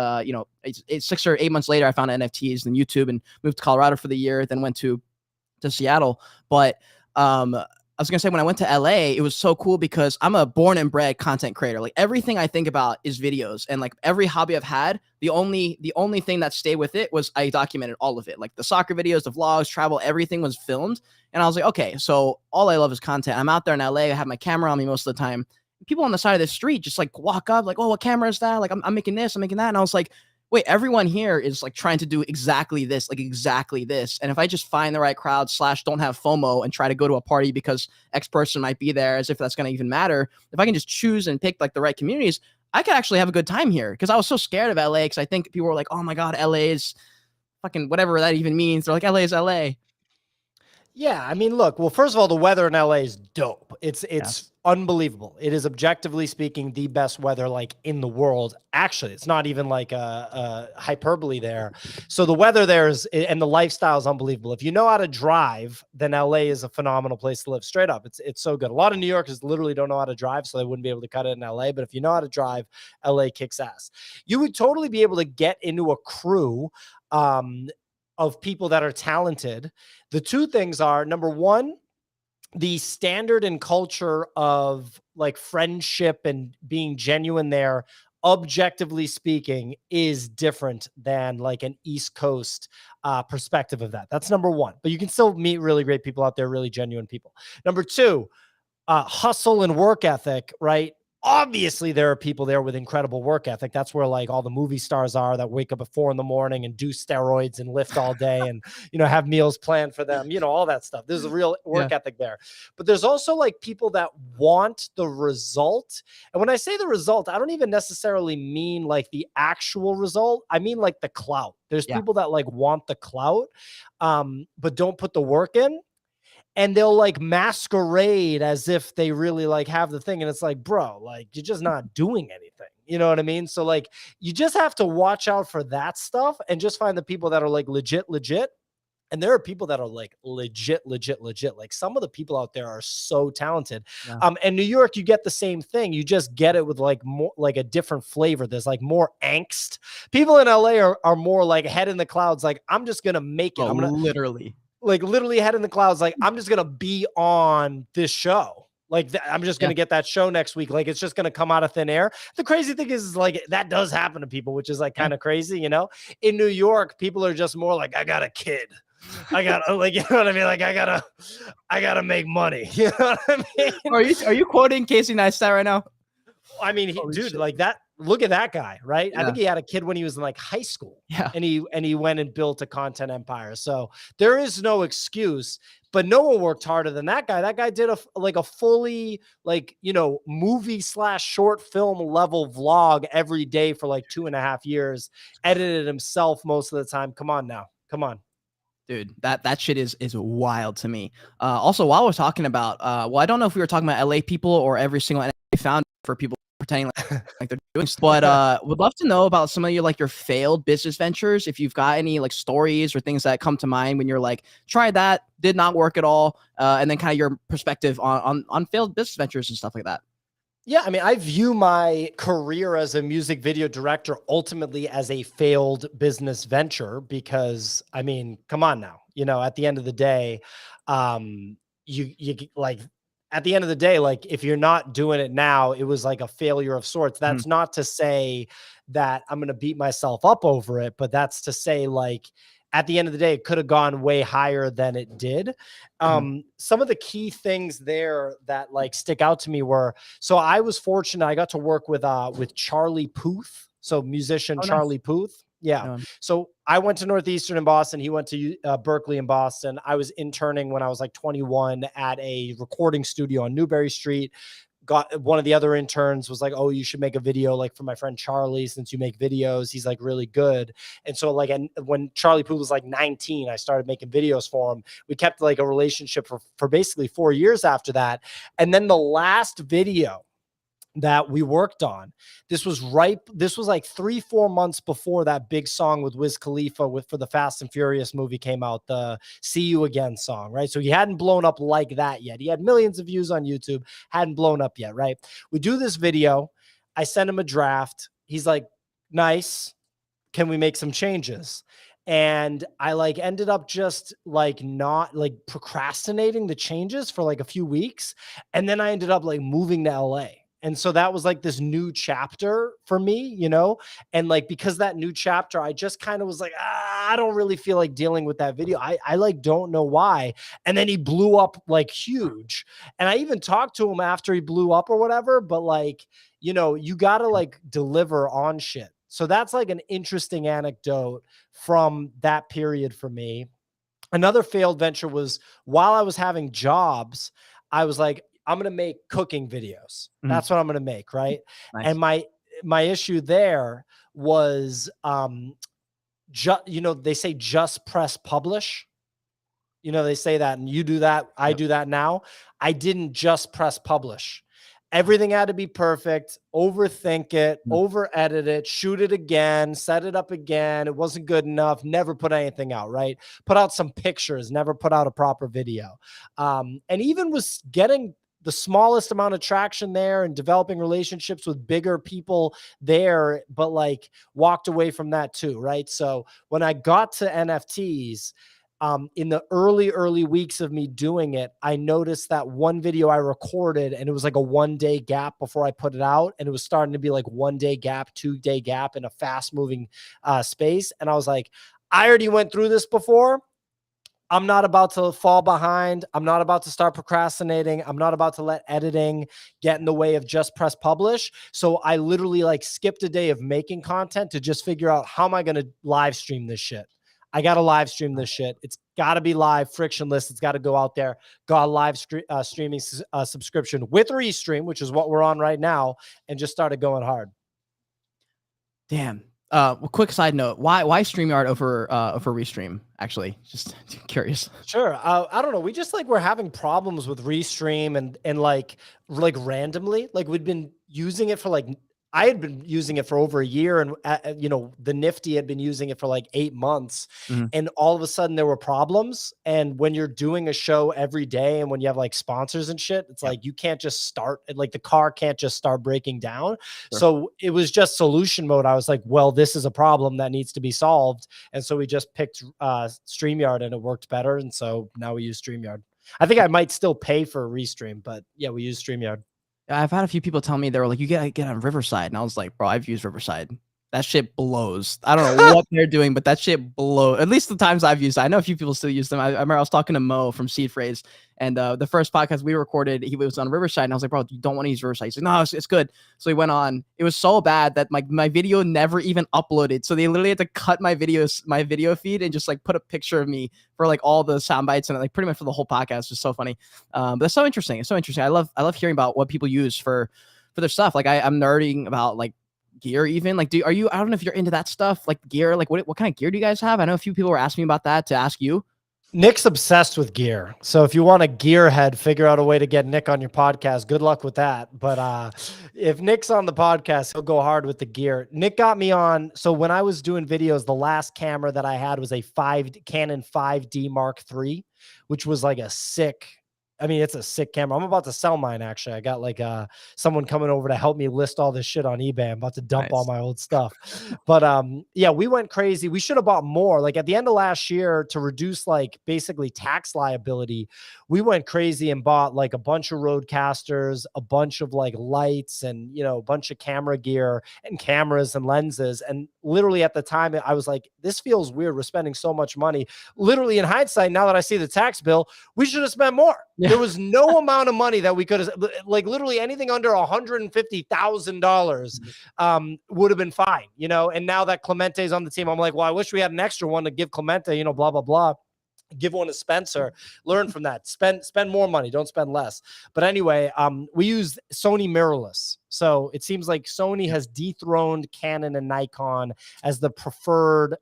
it's 6 or 8 months later, I found NFTs and YouTube and moved to Colorado for the year. Then went to Seattle. But I was gonna say when I went to LA, it was so cool because I'm a born and bred content creator. Like everything I think about is videos, and like every hobby I've had, the only thing that stayed with it was I documented all of it. Like the soccer videos, the vlogs, travel, everything was filmed. And I was like, okay, so all I love is content. I'm out there in LA. I have my camera on me most of the time. People on the side of the street just like walk up like, oh, what camera is that? Like I'm making this, I'm making that. And I was like, wait, everyone here is like trying to do exactly this. And if I just find the right crowd / don't have FOMO and try to go to a party because X person might be there, as if that's going to even matter. If I can just choose and pick like the right communities, I could actually have a good time here. Cause I was so scared of LA. Cause I think people were like, oh my God, LA is fucking whatever that even means. They're like, LA is LA. Yeah, I mean, look, well, first of all, the weather in LA is dope. It's unbelievable. It is objectively speaking the best weather like in the world. Actually, it's not even like a hyperbole there. So the weather there is, and the lifestyle is unbelievable. If you know how to drive, then LA is a phenomenal place to live. Straight up, it's so good. A lot of New Yorkers literally don't know how to drive, so they wouldn't be able to cut it in LA. But if you know how to drive, LA kicks ass. You would totally be able to get into a crew of people that are talented. The two things are, number one, the standard and culture of like friendship and being genuine there, objectively speaking, is different than like an East Coast perspective of that. That's number one. But you can still meet really great people out there, really genuine people. Number two, hustle and work ethic, right? Obviously, there are people there with incredible work ethic. That's where like all the movie stars are that wake up at 4 a.m. and do steroids and lift all day and, have meals planned for them, all that stuff. There's a real work ethic there. But there's also like people that want the result. And when I say the result, I don't even necessarily mean like the actual result. I mean like the clout. There's people that like want the clout, but don't put the work in. and they'll like masquerade as if they really like have the thing. And it's like, bro, like you're just not doing anything. You know what I mean? So like, you just have to watch out for that stuff and just find the people that are like legit. And there are people that are like legit. Like some of the people out there are so talented. Yeah. And New York, you get the same thing. You just get it with like more, like a different flavor. There's like more angst. People in LA are more like head in the clouds. Like, I'm just going to make it. Oh, I'm going to literally head in the clouds. Like, I'm just going to be on this show. Like, I'm just going to get that show next week. Like, it's just going to come out of thin air. The crazy thing is like, that does happen to people, which is like kind of crazy, you know? In New York, people are just more like, I got a kid. I gotta, like, you know what I mean? Like, I gotta make money. You know what I mean? Are you quoting Casey Neistat right now? I mean, dude, shit. Like that. Look at that guy, right? Yeah. I think he had a kid when he was in like high school. Yeah. And he went and built a content empire. So there is no excuse, but no one worked harder than that guy. That guy did a fully, like, you know, movie / short film level vlog every day for like 2.5 years, edited himself most of the time. Come on now. Come on. Dude, that shit is wild to me. Also, while we're talking about, well, I don't know if we were talking about LA people or every single NFT founder for people pretending like they're doing, but would love to know about some of your failed business ventures. If you've got any like stories or things that come to mind when you're like, tried that, did not work at all, and then kind of your perspective on failed business ventures and stuff like that. Yeah, I mean, I view my career as a music video director ultimately as a failed business venture because, I mean, come on now, you know, at the end of the day, you like, at the end of the day, like if you're not doing it now, it was like a failure of sorts. That's not to say that I'm going to beat myself up over it, but that's to say like, at the end of the day, it could have gone way higher than it did. Some of the key things there that like stick out to me were, so I was fortunate. I got to work with Charlie Puth. So musician Charlie Puth. Yeah. So I went to Northeastern in Boston. He went to Berkeley in Boston. I was interning when I was like 21 at a recording studio on Newbury Street. Got one of the other interns was like, oh, you should make a video like for my friend Charlie, since you make videos, he's like really good. And so like, and when Charlie Puth was like 19, I started making videos for him. We kept like a relationship for basically 4 years after that. And then the last video that we worked on, this was like 3-4 months before that big song with Wiz Khalifa for the Fast and Furious movie came out, the See You Again song, right? So he hadn't blown up like that yet. He had millions of views on YouTube, hadn't blown up yet, right? We do this video. I send him a draft. He's like, nice. Can we make some changes? And I like ended up just like not like procrastinating the changes for like a few weeks. And then I ended up like moving to LA. And so that was like this new chapter for me, you know, and like, because that new chapter, I just kind of was like, I don't really feel like dealing with that video. I like, don't know why. And then he blew up like huge. And I even talked to him after he blew up or whatever, but like, you know, you got to like deliver on shit. So that's like an interesting anecdote from that period for me. Another failed venture was while I was having jobs, I was like, I'm going to make cooking videos. That's what I'm going to make. Right. Nice. And my issue there was, you know, they say just press publish. You know, they say that and you do that. I do that now. I didn't just press publish. Everything had to be perfect, overthink it, over edit it, shoot it again, set it up again. It wasn't good enough. Never put anything out, right? Put out some pictures, never put out a proper video. And even was getting the smallest amount of traction there and developing relationships with bigger people there, but like walked away from that too, right? So when I got to NFTs, in the early weeks of me doing it, I noticed that one video I recorded and it was like a 1-day gap before I put it out. And it was starting to be like 1-day gap, 2-day gap in a fast moving space. And I was like, I already went through this before. I'm not about to fall behind. I'm not about to start procrastinating. I'm not about to let editing get in the way of just press publish. So I literally like skipped a day of making content to just figure out how am I going to live stream this shit. I got to live stream this shit. It's got to be live, frictionless. It's got to go out there. Got a live streaming subscription with Restream, which is what we're on right now, and just started going hard. Damn. Quick side note: why StreamYard over Restream? Actually, just curious. Sure. I don't know. We just like we're having problems with Restream and like randomly. Like we'd been using it for like I had been using it for over a year, and you know the NIFTY had been using it for like 8 months, Mhm. and all of a sudden there were problems. And when you're doing a show every day, and when you have like sponsors and shit, it's Yep. like you can't just start. Like the car can't just start breaking down. Sure. So it was just solution mode. I was like, well, this is a problem that needs to be solved. And so we just picked StreamYard, and it worked better. And so now we use StreamYard. I think I might still pay for a Restream, but yeah, we use StreamYard. I've had a few people tell me they were like, "You gotta get on Riverside," and I was like, "Bro, I've used Riverside. That shit blows. I don't know what they're doing, but that shit blows. At least the times I've used it. I know a few people still use them. I remember I was talking to Mo from Seed Phrase, and the first podcast we recorded, he was on Riverside, and I was like, "Bro, you don't want to use Riverside." He's like, "No, it's good." So he went on. It was so bad that my video never even uploaded. So they literally had to cut my video feed and just like put a picture of me for like all the sound bites and like pretty much for the whole podcast. Just so funny. But it's so interesting. It's so interesting. I love hearing about what people use for their stuff. Like I'm nerding about like gear even. Like I don't know if you're into that stuff, like gear. Like what kind of gear do you guys have? I know a few people were asking me about that to ask you. Nick's obsessed with gear. So if you want a gearhead, figure out a way to get Nick on your podcast. Good luck with that. But if Nick's on the podcast, he'll go hard with the gear. Nick got me on. So when I was doing videos, the last camera that I had was a Canon 5D Mark III, which was like it's a sick camera. I'm about to sell mine. Actually, I got like someone coming over to help me list all this shit on eBay. I'm about to dump all my old stuff. But yeah, we went crazy. We should have bought more. Like at the end of last year, to reduce like basically tax liability, we went crazy and bought like a bunch of RodeCasters, a bunch of like lights, and a bunch of camera gear and cameras and lenses. And literally at the time, I was like, this feels weird. We're spending so much money. Literally in hindsight, now that I see the tax bill, we should have spent more. Yeah. There was no amount of money that we could have, like literally anything under $150,000 would have been fine, and now that Clemente's on the team, I'm like, well, I wish we had an extra one to give Clemente, blah, blah, blah. Give one to Spencer, learn from that, spend more money, don't spend less. But anyway, we use Sony mirrorless. So it seems like Sony has dethroned Canon and Nikon as the preferred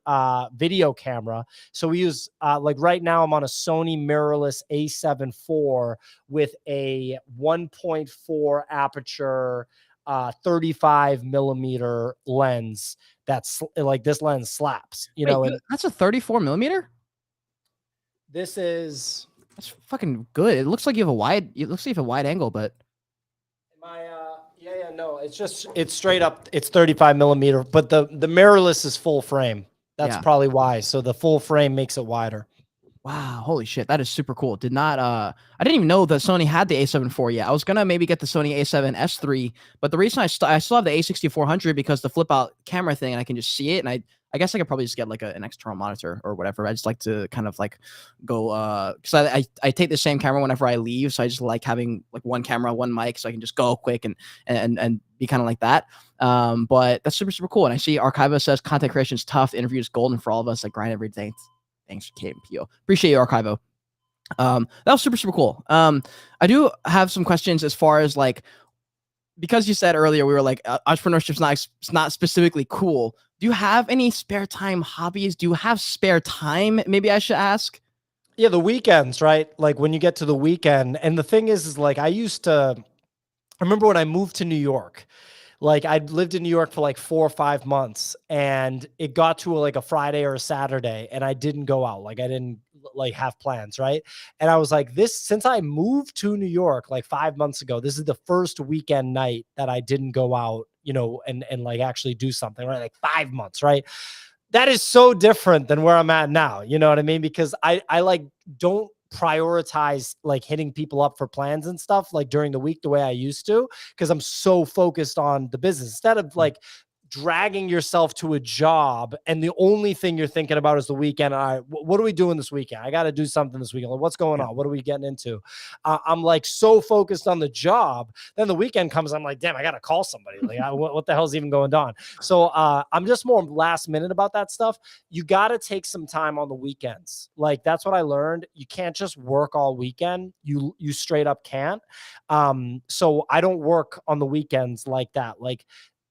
video camera. So we use like right now I'm on a Sony mirrorless A7 IV with a 1.4 aperture 35 millimeter lens. That's like, this lens slaps, and that's a 34 millimeter. That's fucking good. It looks like you have a wide angle, but no, it's straight up. It's 35 millimeter, but the mirrorless is full frame. That's probably why. So the full frame makes it wider. Wow, holy shit, that is super cool. I didn't even know that Sony had the A7 IV yet. I was gonna maybe get the Sony A7S III, but the reason I still have the A6400 because the flip out camera thing, and I can just see it, and I guess I could probably just get like an external monitor or whatever. I just like to kind of like go because I take the same camera whenever I leave, so I just like having like one camera, one mic, so I can just go quick and be kind of like that. But that's super, super cool. And I see Archivo says content creation is tough, interview is golden for all of us that grind every day. Thanks, Kate and PIO. Appreciate you, Archivo. That was super, super cool. I do have some questions as far as like, because you said earlier, we were like, entrepreneurship's not specifically cool. Do you have any spare time hobbies? Do you have spare time? Maybe I should ask. Yeah, the weekends, right? Like when you get to the weekend, and the thing is like, I remember when I moved to New York, like I'd lived in New York for like 4 or 5 months, and it got to like a Friday or a Saturday, and I didn't go out. Like I didn't like have plans, right? And I was like, since I moved to New York like 5 months ago, this is the first weekend night that I didn't go out, and like actually do something, right? Like 5 months, right? That is so different than where I'm at now. You know what I mean? Because I like don't prioritize like hitting people up for plans and stuff like during the week the way I used to, because I'm so focused on the business instead of like dragging yourself to a job and the only thing you're thinking about is the weekend. All right, what are we doing this weekend? I got to do something this weekend. Like, what's going on? What are we getting into? I'm like so focused on the job. Then the weekend comes, I'm like, damn, I got to call somebody. Like, what the hell's even going on? So I'm just more last minute about that stuff. You got to take some time on the weekends. Like, that's what I learned. You can't just work all weekend. You straight up can't. So I don't work on the weekends like that. Like,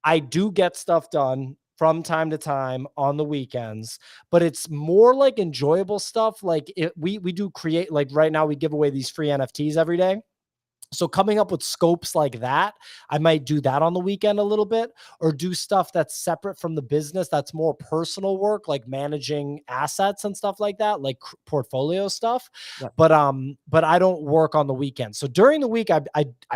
I do get stuff done. from time to time on the weekends, but it's more like enjoyable stuff. Like we do create, like right now we give away these free NFTs every day. So coming up with scopes like that, I might do that on the weekend a little bit, or do stuff that's separate from the business, that's more personal work, like managing assets and stuff like that, like portfolio stuff. Yeah. But I don't work on the weekend. So during the week, I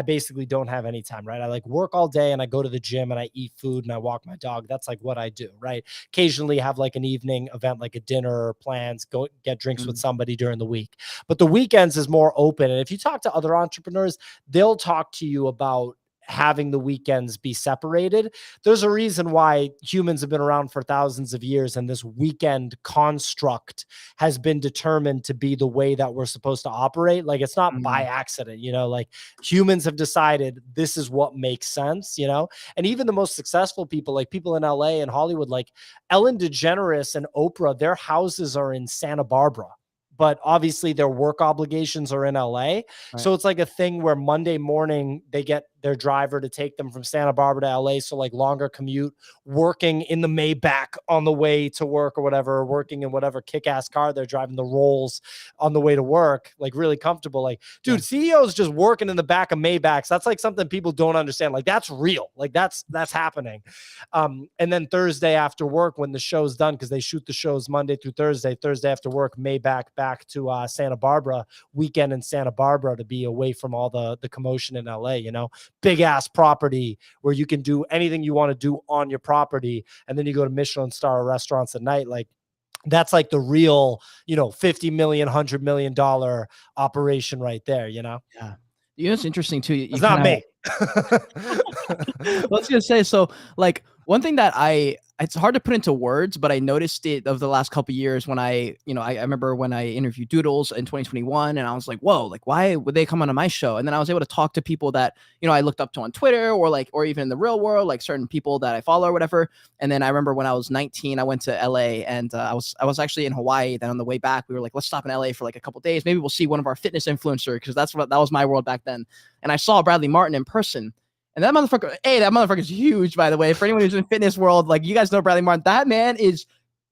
basically don't have any time, right? I like work all day and I go to the gym and I eat food and I walk my dog. That's like what I do, right? Occasionally have like an evening event, like a dinner or plans, go get drinks with somebody during the week. But the weekends is more open. And if you talk to other entrepreneurs, they'll talk to you about having the weekends be separated. There's a reason why humans have been around for thousands of years, and this weekend construct has been determined to be the way that we're supposed to operate. Like, it's not by accident, you know, like humans have decided this is what makes sense, you know. And even the most successful people, like people in LA and Hollywood, like Ellen DeGeneres and Oprah, their houses are in Santa Barbara, but obviously their work obligations are in LA. Right. So it's like a thing where Monday morning they get their driver to take them from Santa Barbara to LA. So like longer commute, working in the Maybach on the way to work or whatever, working in whatever kick-ass car they're driving, the Rolls on the way to work, like really comfortable. Like, dude, CEOs just working in the back of Maybachs. That's like something people don't understand. Like, that's real. Like that's happening. And then Thursday after work, when the show's done, because they shoot the shows Monday through Thursday after work, Maybach back to Santa Barbara, weekend in Santa Barbara to be away from all the commotion in LA, you know, big ass property where you can do anything you want to do on your property. And then you go to Michelin star restaurants at night. Like, that's like the real, you know, 50 million, $100 million operation right there, you know? Yeah. You know, it's interesting too. It's not me. Well, I was gonna say, so like one thing that it's hard to put into words, but I noticed it of the last couple of years when I remember when I interviewed Doodles in 2021, and I was like, whoa, like why would they come onto my show? And then I was able to talk to people that, you know, I looked up to on Twitter or even in the real world, like certain people that I follow or whatever. And then I remember when I was 19, I went to LA, and I was actually in Hawaii. Then on the way back, we were like, let's stop in LA for like a couple days. Maybe we'll see one of our fitness influencers, because that was my world back then. And I saw Bradley Martin in person. And that motherfucker is huge, by the way. For anyone who's in fitness world, like, you guys know Bradley Martin. That man is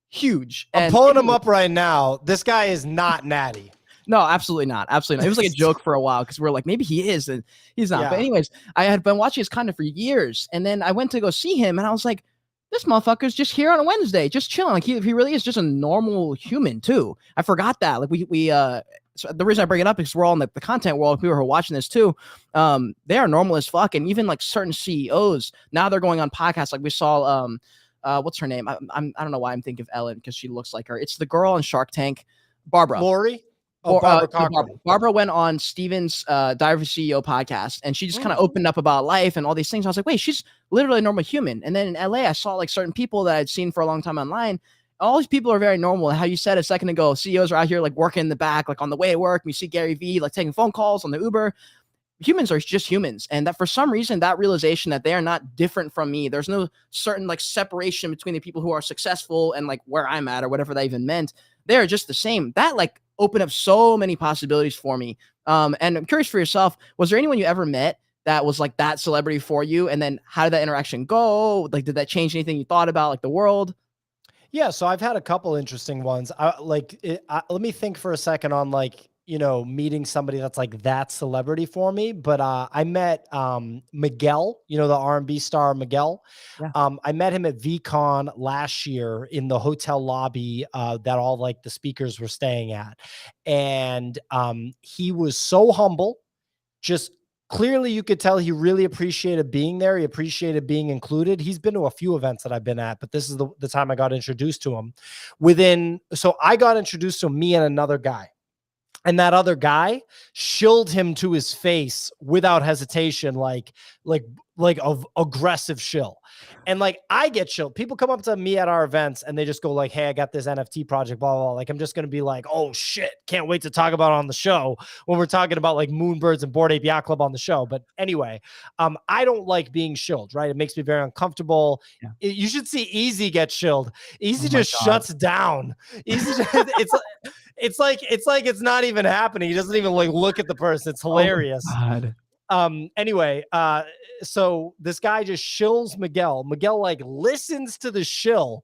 huge. I'm pulling him up right now. This guy is not natty. No, absolutely not. Absolutely not. It was like a joke for a while, because we're like, maybe he is, and he's not. Yeah. But anyways, I had been watching his content for years, and then I went to go see him, and I was like, this motherfucker's just here on a Wednesday, just chilling. Like, he really is just a normal human too. I forgot that. Like so the reason I bring it up is we're all in the content world. People who are watching this too, they are normal as fuck. And even like certain CEOs, now they're going on podcasts. Like we saw, what's her name? I don't know why I'm thinking of Ellen, because she looks like her. It's the girl on Shark Tank, Barbara. Lori? Oh, Barbara went on Steven's Diver CEO podcast, and she just kind of opened up about life and all these things. I was like, wait, she's literally a normal human. And then in LA, I saw like certain people that I'd seen for a long time online. All these people are very normal. How you said a second ago, CEOs are out here like working in the back, like on the way to work. We see Gary Vee like taking phone calls on the Uber. Humans are just humans. And that for some reason, that realization that they are not different from me, there's no certain like separation between the people who are successful and like where I'm at or whatever that even meant. They're just the same. That like opened up so many possibilities for me. And I'm curious for yourself, was there anyone you ever met that was like that celebrity for you? And then how did that interaction go? Like, did that change anything you thought about like the world? Yeah, so I've had a couple interesting ones. Let me think for a second on like, you know, meeting somebody that's like that celebrity for me. But I met Miguel, you know, the R&B star Miguel. Yeah. I met him at VCon last year in the hotel lobby that all like the speakers were staying at. And he was so humble, just clearly you could tell he really appreciated being there. He appreciated being included. He's been to a few events that I've been at, but this is the time I got introduced to him. So I got introduced to me and another guy. And that other guy shilled him to his face without hesitation, like of aggressive shill. And like, I get chilled. People come up to me at our events and they just go like, hey, I got this NFT project, blah, blah, blah. Like, I'm just going to be like, oh shit, can't wait to talk about it on the show when we're talking about like Moonbirds and Bored Ape Yacht Club on the show. But anyway, I don't like being shilled, right? It makes me very uncomfortable. Yeah. You should see Easy get chilled. Easy just shuts down. Easy it's like it's not even happening. He doesn't even like look at the person. It's hilarious. Oh, God. Anyway, so this guy just shills Miguel. Miguel like listens to the shill,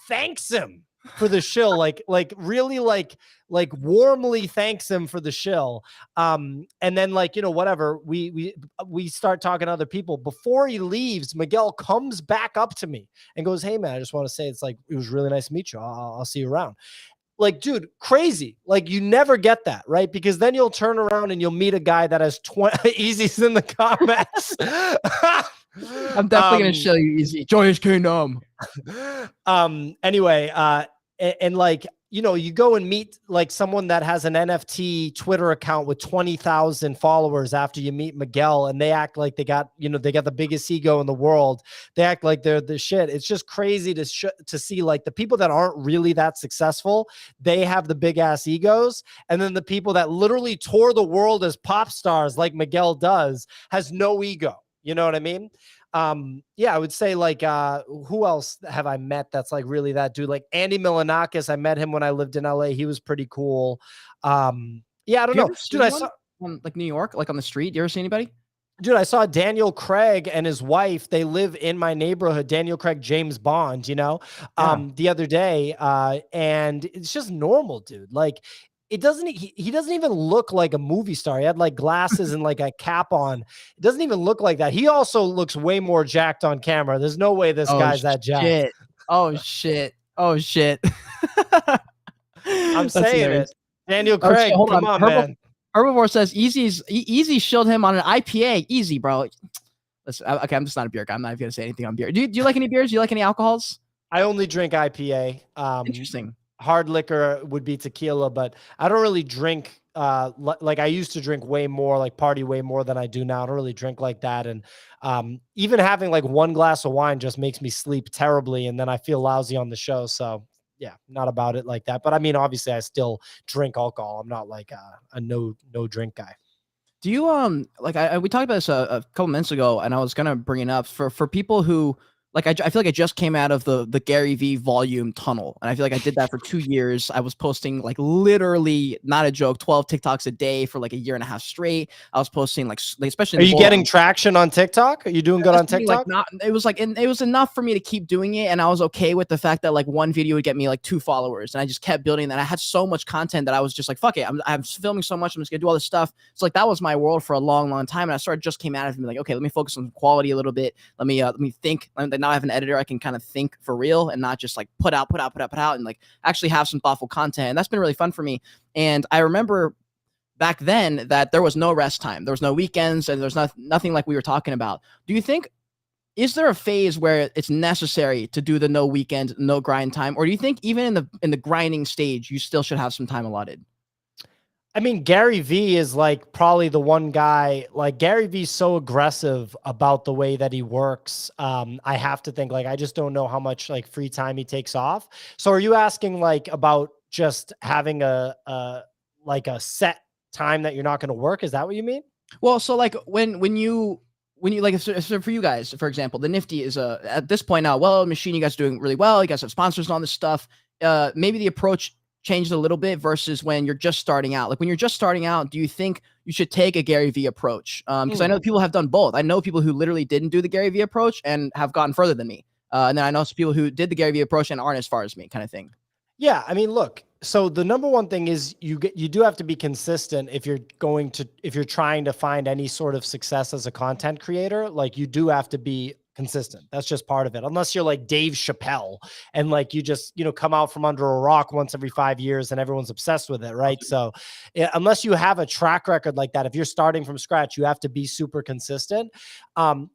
thanks him for the shill, like really like warmly thanks him for the shill. And then like, you know, whatever, we start talking to other people. Before he leaves, Miguel comes back up to me and goes, "Hey man, I just want to say it's like it was really nice to meet you. I'll see you around." Like, dude, crazy. Like, you never get that, right? Because then you'll turn around and you'll meet a guy that has 20 easies in the comments. I'm definitely gonna show you easy. Joyage Kingdom. Anyway, and like, you know, you go and meet like someone that has an NFT Twitter account with 20,000 followers after you meet Miguel, and they act like they got, you know, they got the biggest ego in the world. They act like they're the shit. It's just crazy to see like the people that aren't really that successful, they have the big ass egos. And then the people that literally tour the world as pop stars like Miguel does has no ego. You know what I mean? Yeah, I would say like, who else have I met that's like really that dude? Like Andy Milanakis, I met him when I lived in LA. He was pretty cool. Yeah, I don't know. Dude, I saw like New York, like on the street. You ever see anybody? Dude, I saw Daniel Craig and his wife. They live in my neighborhood. Daniel Craig, James Bond, you know, the other day. And it's just normal, dude. Like, it doesn't, he doesn't even look like a movie star. He had like glasses and like a cap on. It doesn't even look like that. He also looks way more jacked on camera. There's no way this guy's that jacked. Oh shit. Oh shit. I'm saying it. Daniel Craig, come on, man. Herbivore says Easy shilled him on an IPA. Easy, bro. Listen, okay, I'm just not a beer guy. I'm not even gonna say anything on beer. Do you like any beers? Do you like any alcohols? I only drink IPA. Interesting. Hard liquor would be tequila, but I don't really drink like I used to drink way more, like party way more than I do now. I don't really drink like that. And even having like one glass of wine just makes me sleep terribly, and then I feel lousy on the show. So yeah, not about it like that. But I mean, obviously I still drink alcohol. I'm not like a no drink guy. Do you like we talked about this a couple minutes ago, and I was gonna bring it up for people who like I feel like I just came out of the Gary V volume tunnel, and I feel like I did that for 2 years. I was posting like literally, not a joke, 12 TikToks a day for like a year and a half straight. I was posting like especially. Are you getting traction on TikTok? Are you doing good on TikTok? Like it was like, and it was enough for me to keep doing it, and I was okay with the fact that like one video would get me like 2 followers, and I just kept building that. I had so much content that I was just like, fuck it, I'm filming so much, I'm just gonna do all this stuff. So like that was my world for a long time, and I started just came out of it and be like, okay, let me focus on quality a little bit. Let me think. Now I have an editor, I can kind of think for real and not just like put out and like actually have some thoughtful content. And that's been really fun for me. And I remember back then that there was no rest time. There was no weekends, and there's nothing like we were talking about. Do you think, is there a phase where it's necessary to do the no weekend, no grind time? Or do you think even in the grinding stage, you still should have some time allotted? I mean, Gary V is like probably the one guy, like Gary V's so aggressive about the way that he works. I have to think like, I just don't know how much like free time he takes off. So are you asking like about just having a set time that you're not going to work? Is that what you mean? Well, so like when you like, so for you guys, for example, the NIFTY is at this point now, well, machine, you guys are doing really well. You guys have sponsors and all this stuff. Maybe the approach changed a little bit versus when you're just starting out. Like when you're just starting out, do you think you should take a Gary V approach? Because I know people have done both. I know people who literally didn't do the Gary V approach and have gotten further than me. And then I know some people who did the Gary V approach and aren't as far as me, kind of thing. Yeah, I mean, look, so the number one thing is you do have to be consistent if you're trying to find any sort of success as a content creator. Like you do have to be consistent. That's just part of it. Unless you're like Dave Chappelle and like you just, you know, come out from under a rock once every 5 years and everyone's obsessed with it, right? So unless you have a track record like that, if you're starting from scratch, you have to be super consistent.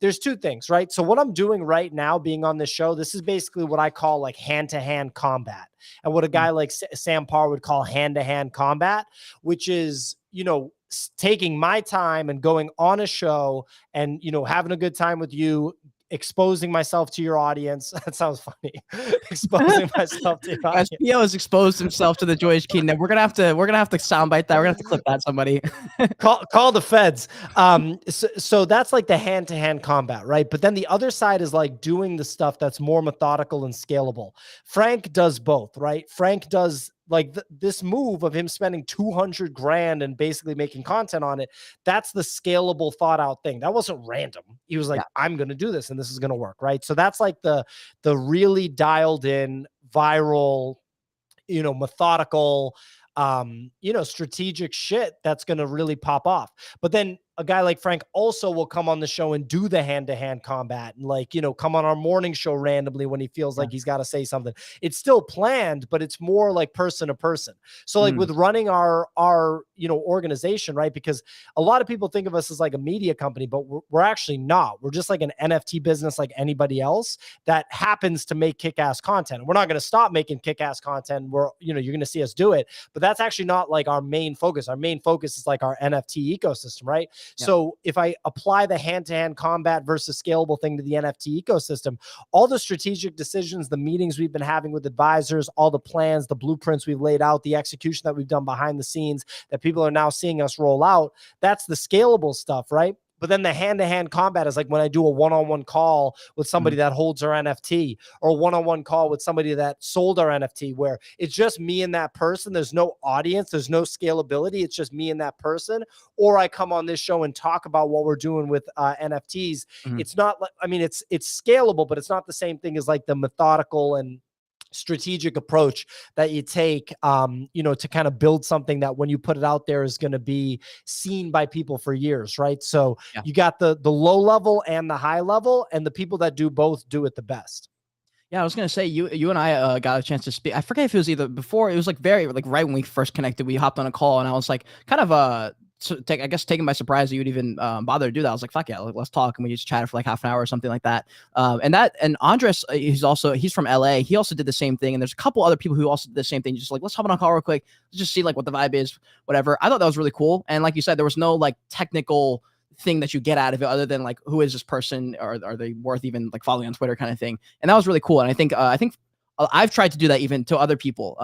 There's 2 things, right? So what I'm doing right now, being on this show, this is basically what I call like hand-to-hand combat, and what a guy like Sam Parr would call hand-to-hand combat, which is, you know, taking my time and going on a show and, you know, having a good time with you, exposing myself to your audience. That sounds funny. Exposing myself to your audience. PIO has exposed himself to the Joyage Kingdom. We're gonna have to soundbite that. We're gonna have to clip that, somebody. call the feds. So that's like the hand-to-hand combat, right? But then the other side is like doing the stuff that's more methodical and scalable. Frank does both, right? Frank does like this move of him spending 200 grand and basically making content on it, that's the scalable, thought out thing. That wasn't random. He was like, I'm going to do this and this is going to work. Right. So that's like the really dialed in viral, methodical, strategic shit that's going to really pop off. But then a guy like Frank also will come on the show and do the hand-to-hand combat and like, come on our morning show randomly when he feels like he's got to say something. It's still planned, but it's more like person to person. So like with running our organization, right? Because a lot of people think of us as like a media company, but we're actually not. We're just like an NFT business like anybody else that happens to make kick-ass content. We're not going to stop making kick-ass content. You're going to see us do it, but that's actually not like our main focus. Our main focus is like our NFT ecosystem, right? So if I apply the hand-to-hand combat versus scalable thing to the NFT ecosystem, all the strategic decisions, the meetings we've been having with advisors, all the plans, the blueprints we've laid out, the execution that we've done behind the scenes that people are now seeing us roll out, that's the scalable stuff, right? But then the hand-to-hand combat is like when I do a one-on-one call with somebody that holds our NFT, or a one-on-one call with somebody that sold our NFT, where it's just me and that person. There's no audience. There's no scalability. It's just me and that person. Or I come on this show and talk about what we're doing with NFTs. It's not like, I mean, it's scalable, but it's not the same thing as like the methodical and strategic approach that you take, to kind of build something that when you put it out there is going to be seen by people for years, right? So you got the low level and the high level, and the people that do both do it the best. Yeah, I was gonna say you and I got a chance to speak. I forget if it was either before. It was like very like right when we first connected. We hopped on a call, and I was like kind of I guess taken by surprise that you'd even bother to do that. I was like, fuck yeah, let's talk. And we just chatted for like half an hour or something like that. And Andres, he's from LA. He also did the same thing. And there's a couple other people who also did the same thing. Just like, let's hop on a call real quick. Let's just see like what the vibe is, whatever. I thought that was really cool. And like you said, there was no like technical thing that you get out of it other than like, who is this person? Or are they worth even like following on Twitter kind of thing? And that was really cool. And I think I've tried to do that even to other people,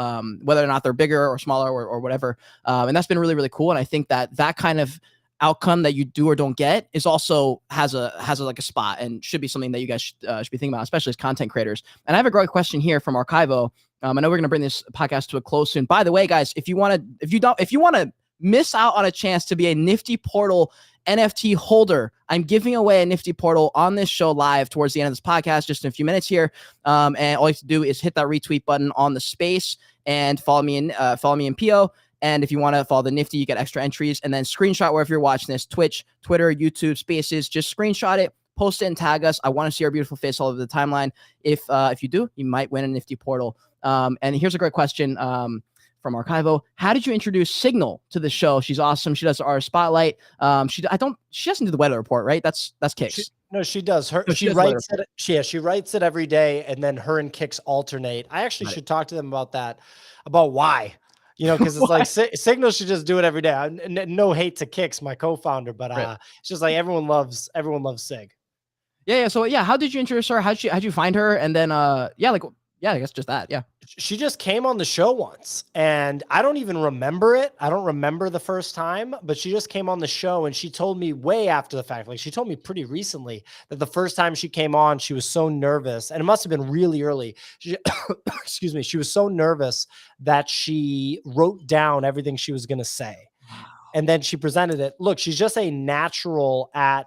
whether or not they're bigger or smaller or whatever. And that's been really, really cool. And I think that kind of outcome that you do or don't get is also has a like a spot and should be something that you guys should be thinking about, especially as content creators. And I have a great question here from Archivo. I know we're going to bring this podcast to a close soon. By the way, guys, if you want to miss out on a chance to be a Nifty Portal NFT holder, I'm giving away a Nifty Portal on this show live towards the end of this podcast, just in a few minutes here. And all you have to do is hit that retweet button on the space and follow me in PIO. And if you want to follow the Nifty, you get extra entries, and then screenshot wherever you're watching this: Twitch, Twitter, YouTube, Spaces. Just screenshot it, post it, and tag us. I want to see our beautiful face all over the timeline. If you do, you might win a Nifty Portal. And here's a great question from Archivo. How did you introduce Signal to the show? She's awesome. She does our spotlight. She doesn't do the weather report, right? That's Kix. She does. She writes it. She writes it every day, and then her and Kix alternate. I actually should talk to them about that, about why. Because it's like Signal should just do it every day. No hate to Kix, my co-founder, but it's just like everyone loves Sig. Yeah. So how did you introduce her? How'd you find her? And then I guess just that. Yeah. She just came on the show once, and I don't even remember it. I don't remember the first time, but she just came on the show, and she told me way after the fact, like she told me pretty recently, that the first time she came on, she was so nervous, and it must have been really early. Excuse me. She was so nervous that she wrote down everything she was going to say. And then she presented it. Look, she's just a natural at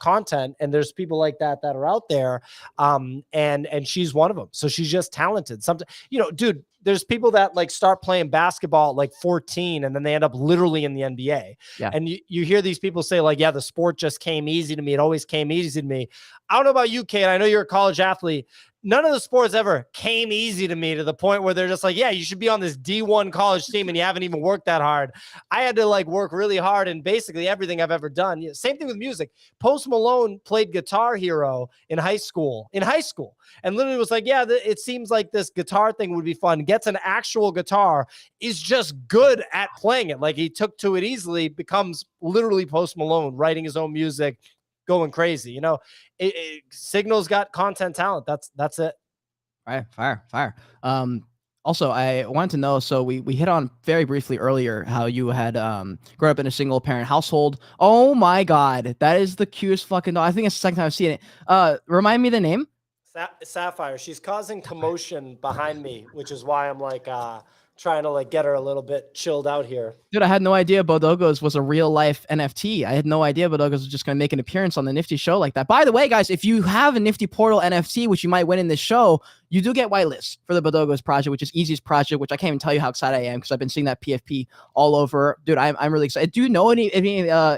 content, and there's people like that are out there, and she's one of them. So she's just talented. Something, dude, there's people that like start playing basketball at like 14, and then they end up literally in the NBA. Yeah. And you hear these people say like, yeah, the sport just came easy to me. It always came easy to me. I don't know about you, Kate. I know you're a college athlete. None of the sports ever came easy to me to the point where they're just like, yeah, you should be on this D1 college team and you haven't even worked that hard. I had to like work really hard in basically everything I've ever done. Same thing with music. Post Malone played Guitar Hero in high school, and literally was like, yeah, it seems like this guitar thing would be fun. Gets an actual guitar, is just good at playing it. Like he took to it easily, becomes literally Post Malone, writing his own music, going crazy. Signal's got content talent. That's it. All right. Fire. Also, I wanted to know, so we hit on very briefly earlier how you had grown up in a single parent household. Oh my God. That is the cutest fucking dog. I think it's the second time I've seen it. Remind me the name. Sapphire. She's causing commotion behind me, which is why I'm like, trying to like get her a little bit chilled out here. Dude, I had no idea Bodogos was a real life NFT. I had no idea Bodogos was just going to make an appearance on the Nifty show like that. By the way, guys, if you have a Nifty Portal NFT, which you might win in this show, you do get whitelists for the Bodogos project, which is Easy's project, which I can't even tell you how excited I am because I've been seeing that PFP all over. Dude, I'm really excited. Do you know any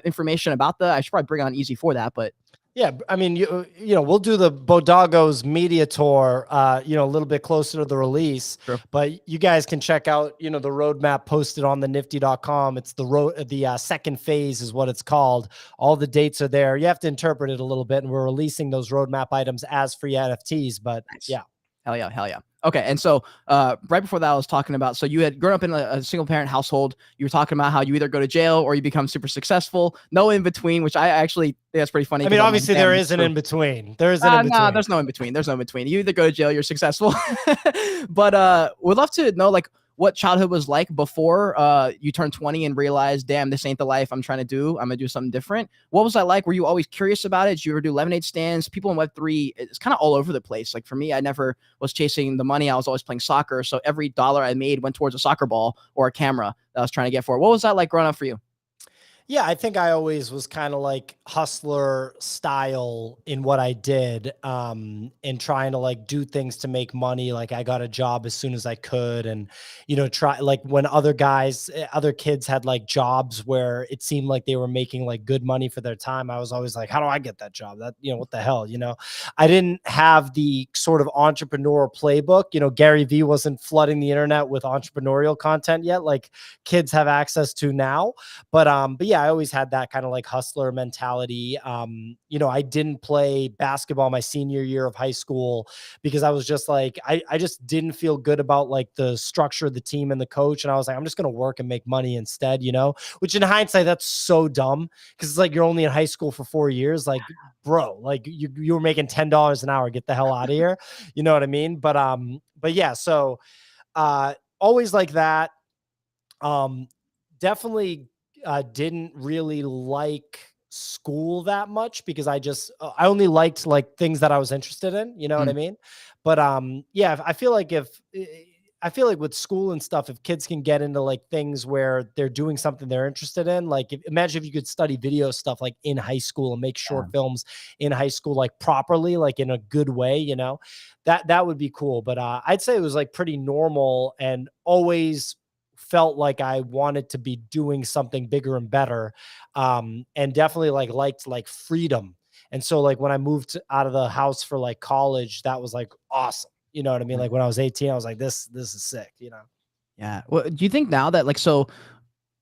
information about I should probably bring on Easy for that, but yeah, I mean, you know, we'll do the Bodogos media tour, you know, a little bit closer to the release. True. But you guys can check out, you know, the roadmap posted on the nifty.com. It's the second phase is what it's called. All the dates are there. You have to interpret it a little bit, and we're releasing those roadmap items as free NFTs. But nice. Yeah, hell yeah, hell yeah. Okay, and so right before that, I was talking about, so you had grown up in a single parent household. You were talking about how you either go to jail or you become super successful. No in between, which I actually think that's pretty funny. I mean, obviously there is an in between. There is an in between. No, there's no in between. There's no in between. You either go to jail, you're successful. But we'd love to know like what childhood was like before you turned 20 and realized, damn, this ain't the life I'm trying to do. I'm gonna do something different. What was that like? Were you always curious about it? Did you ever do lemonade stands? People in Web3, it's kind of all over the place. Like for me, I never was chasing the money. I was always playing soccer. So every dollar I made went towards a soccer ball or a camera that I was trying to get for. What was that like growing up for you? Yeah, I think I always was kind of like hustler style in what I did, and trying to like do things to make money. Like I got a job as soon as I could, and you know, try like when other kids had like jobs where it seemed like they were making like good money for their time. I was always like, how do I get that job? That, you know, what the hell, you know? I didn't have the sort of entrepreneur playbook. You know, Gary Vee wasn't flooding the internet with entrepreneurial content yet, like kids have access to now. But yeah, I always had that kind of like hustler mentality. You know, I didn't play basketball my senior year of high school because I was just like, I just didn't feel good about like the structure of the team and the coach. And I was like, I'm just going to work and make money instead, you know, which in hindsight, that's so dumb because it's like, you're only in high school for 4 years. Like, bro, like you were making $10 an hour, get the hell out of here. You know what I mean? But yeah, so always like that. Definitely didn't really like school that much because I only liked like things that I was interested in, you know what I mean? But yeah, I feel like with school and stuff, if kids can get into like things where they're doing something they're interested in, like imagine if you could study video stuff like in high school and make short films in high school, like properly, like in a good way, you know, that would be cool. But I'd say it was like pretty normal and always felt like I wanted to be doing something bigger and better. And definitely liked like freedom. And so like when I moved out of the house for like college, that was like awesome. You know what I mean? Like when I was 18, I was like, this is sick, you know? Yeah. Well, do you think now that like, so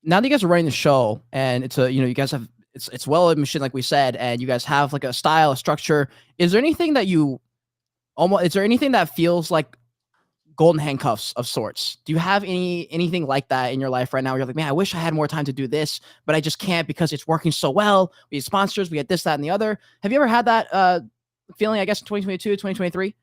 now that you guys are running the show and it's a, you know, you guys have, it's well machine, like we said, and you guys have like a style, a structure, is there anything that is there anything that feels like golden handcuffs of sorts? Do you have anything like that in your life right now where you're like, man, I wish I had more time to do this, but I just can't because it's working so well. We had sponsors, we had this, that, and the other. Have you ever had that feeling, I guess, in 2022, 2023?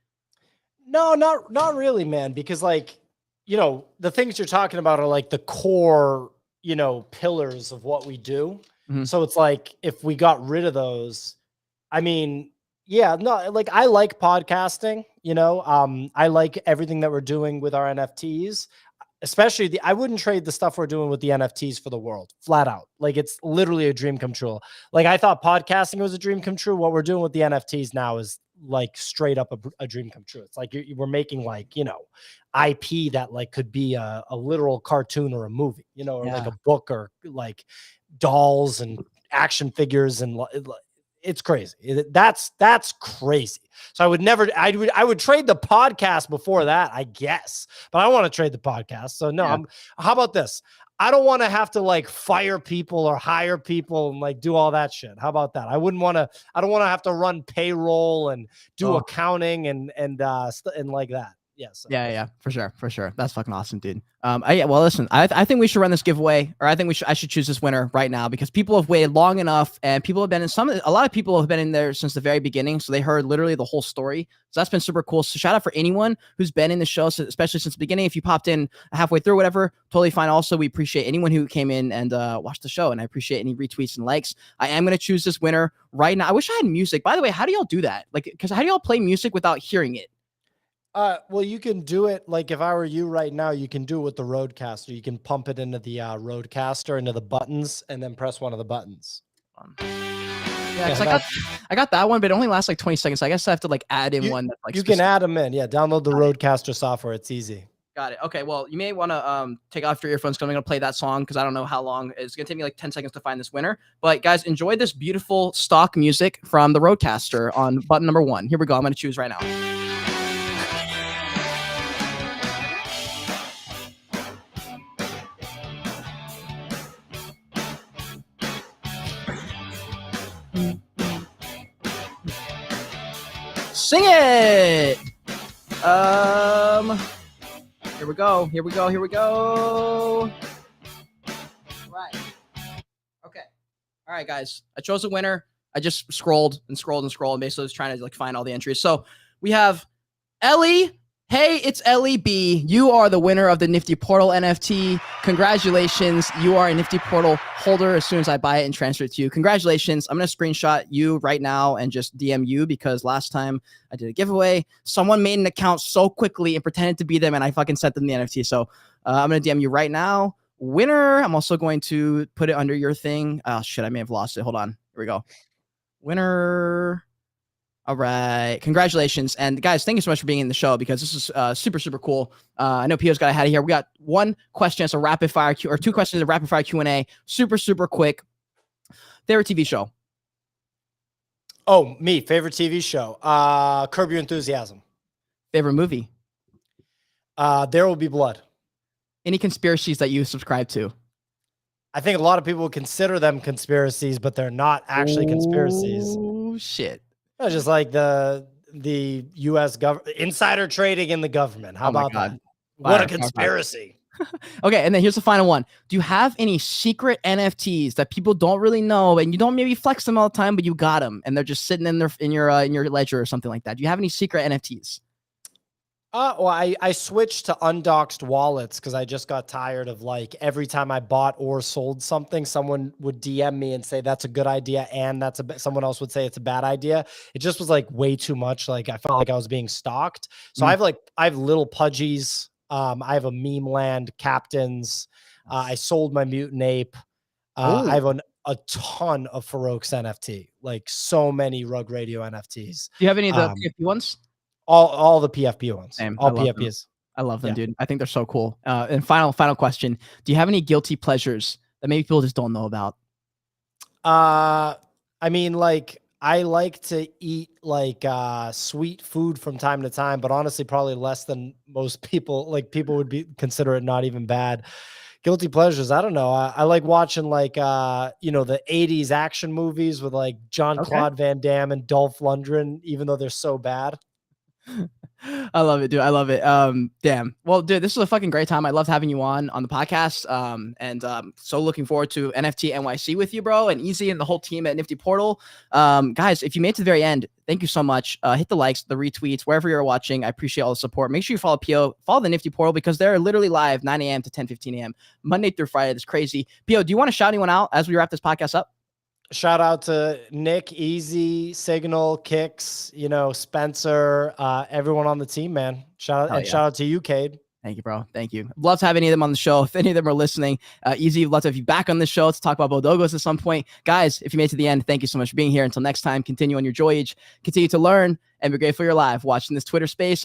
No, not really, man. Because like, you know, the things you're talking about are like the core, you know, pillars of what we do. So it's like, if we got rid of those, I mean, yeah, no, like I like podcasting, you know, I like everything that we're doing with our NFTs, especially I wouldn't trade the stuff we're doing with the NFTs for the world, flat out. Like it's literally a dream come true. Like I thought podcasting was a dream come true. What we're doing with the NFTs now is like straight up a dream come true. It's like we're making like, you know, IP that like could be a literal cartoon or a movie, you know, or like a book or like dolls and action figures and it's crazy. That's crazy. So I would trade the podcast before that, I guess, but I want to trade the podcast. So no, how about this? I don't want to have to like fire people or hire people and like do all that shit. How about that? I don't want to have to run payroll and do accounting and like that. Yes. Yeah, for sure. That's fucking awesome, dude. Well, listen, I think we should run this giveaway, or I should choose this winner right now because people have waited long enough, and people have been a lot of people have been in there since the very beginning, so they heard literally the whole story. So that's been super cool. So shout out for anyone who's been in the show, especially since the beginning. If you popped in halfway through, whatever, totally fine. Also, we appreciate anyone who came in and watched the show, and I appreciate any retweets and likes. I am going to choose this winner right now. I wish I had music. By the way, how do y'all do that? Like, because how do y'all play music without hearing it? Well, you can do it like if I were you right now, you can do it with the RodeCaster. You can pump it into the RodeCaster into the buttons and then press one of the buttons. Yeah, because I got that one, but it only lasts like 20 seconds. So I guess I have to like add in one that like you can add them in. Yeah, download the RodeCaster software. It's easy. Got it. Okay, well, you may want to take off your earphones because I'm going to play that song because I don't know how long. It's going to take me like 10 seconds to find this winner. But guys, enjoy this beautiful stock music from the RodeCaster on button number 1. Here we go. I'm going to choose right now. Sing it. Here we go. Here we go. Here we go. Right. Okay. All right, guys. I chose a winner. I just scrolled and scrolled and scrolled and basically was trying to like find all the entries. So we have Ellie. Hey, it's Ellie B. You are the winner of the Nifty Portal NFT. Congratulations. You are a Nifty Portal holder as soon as I buy it and transfer it to you. Congratulations. I'm going to screenshot you right now and just DM you because last time I did a giveaway, someone made an account so quickly and pretended to be them and I fucking sent them the NFT. So I'm going to DM you right now. Winner. I'm also going to put it under your thing. Oh, shit. I may have lost it. Hold on. Here we go. Winner. All right. Congratulations. And guys, thank you so much for being in the show because this is super, super cool. I know PIO's got ahead of here. We got one question as a rapid fire or 2 questions of rapid fire Q&A. Super, super quick. Favorite TV show? Oh, me. Favorite TV show? Curb Your Enthusiasm. Favorite movie? There Will Be Blood. Any conspiracies that you subscribe to? I think a lot of people would consider them conspiracies, but they're not actually conspiracies. Oh, shit. Just like the U.S. government insider trading in the government. How about that? What a conspiracy! Okay, and then here's the final one. Do you have any secret NFTs that people don't really know, and you don't maybe flex them all the time, but you got them, and they're just sitting in your ledger or something like that? Do you have any secret NFTs? Well, I switched to undoxed wallets because I just got tired of like every time I bought or sold something, someone would DM me and say that's a good idea, and someone else would say it's a bad idea. It just was like way too much. Like I felt like I was being stalked. So I have little pudgies. I have a Meme Land Captains. I sold my Mutant Ape. I have a ton of Farouk's NFT, like so many Rug Radio NFTs. Do you have any of the PFP ones? All the PFP ones. Same. All PFPs. I love them, dude. I think they're so cool. And final question. Do you have any guilty pleasures that maybe people just don't know about? I mean, like I like to eat like sweet food from time to time, but honestly, probably less than most people. Like people would consider it not even bad. Guilty pleasures. I don't know. I like watching like the 80s action movies with like Jean-Claude Van Damme and Dolph Lundgren, even though they're so bad. I love it, dude. I love it. Damn. Well, dude, this was a fucking great time. I loved having you on the podcast. And so looking forward to NFT NYC with you, bro, and Easy and the whole team at Nifty Portal. Guys, if you made it to the very end, thank you so much. Hit the likes, the retweets, wherever you're watching. I appreciate all the support. Make sure you follow PIO, follow the Nifty Portal because they're literally live 9 a.m. to 10:15 a.m. Monday through Friday. That's crazy. PIO, do you want to shout anyone out as we wrap this podcast up? Shout out to Nick, Easy, Signal, Kicks, Spencer, everyone on the team, man. Shout out to you, Cade. Thank you, bro. Thank you. I'd love to have any of them on the show. If any of them are listening, Easy, love to have you back on the show to talk about Bodogos at some point. Guys, if you made it to the end, thank you so much for being here. Until next time, continue on your Joyage, continue to learn, and be grateful you're live watching this Twitter space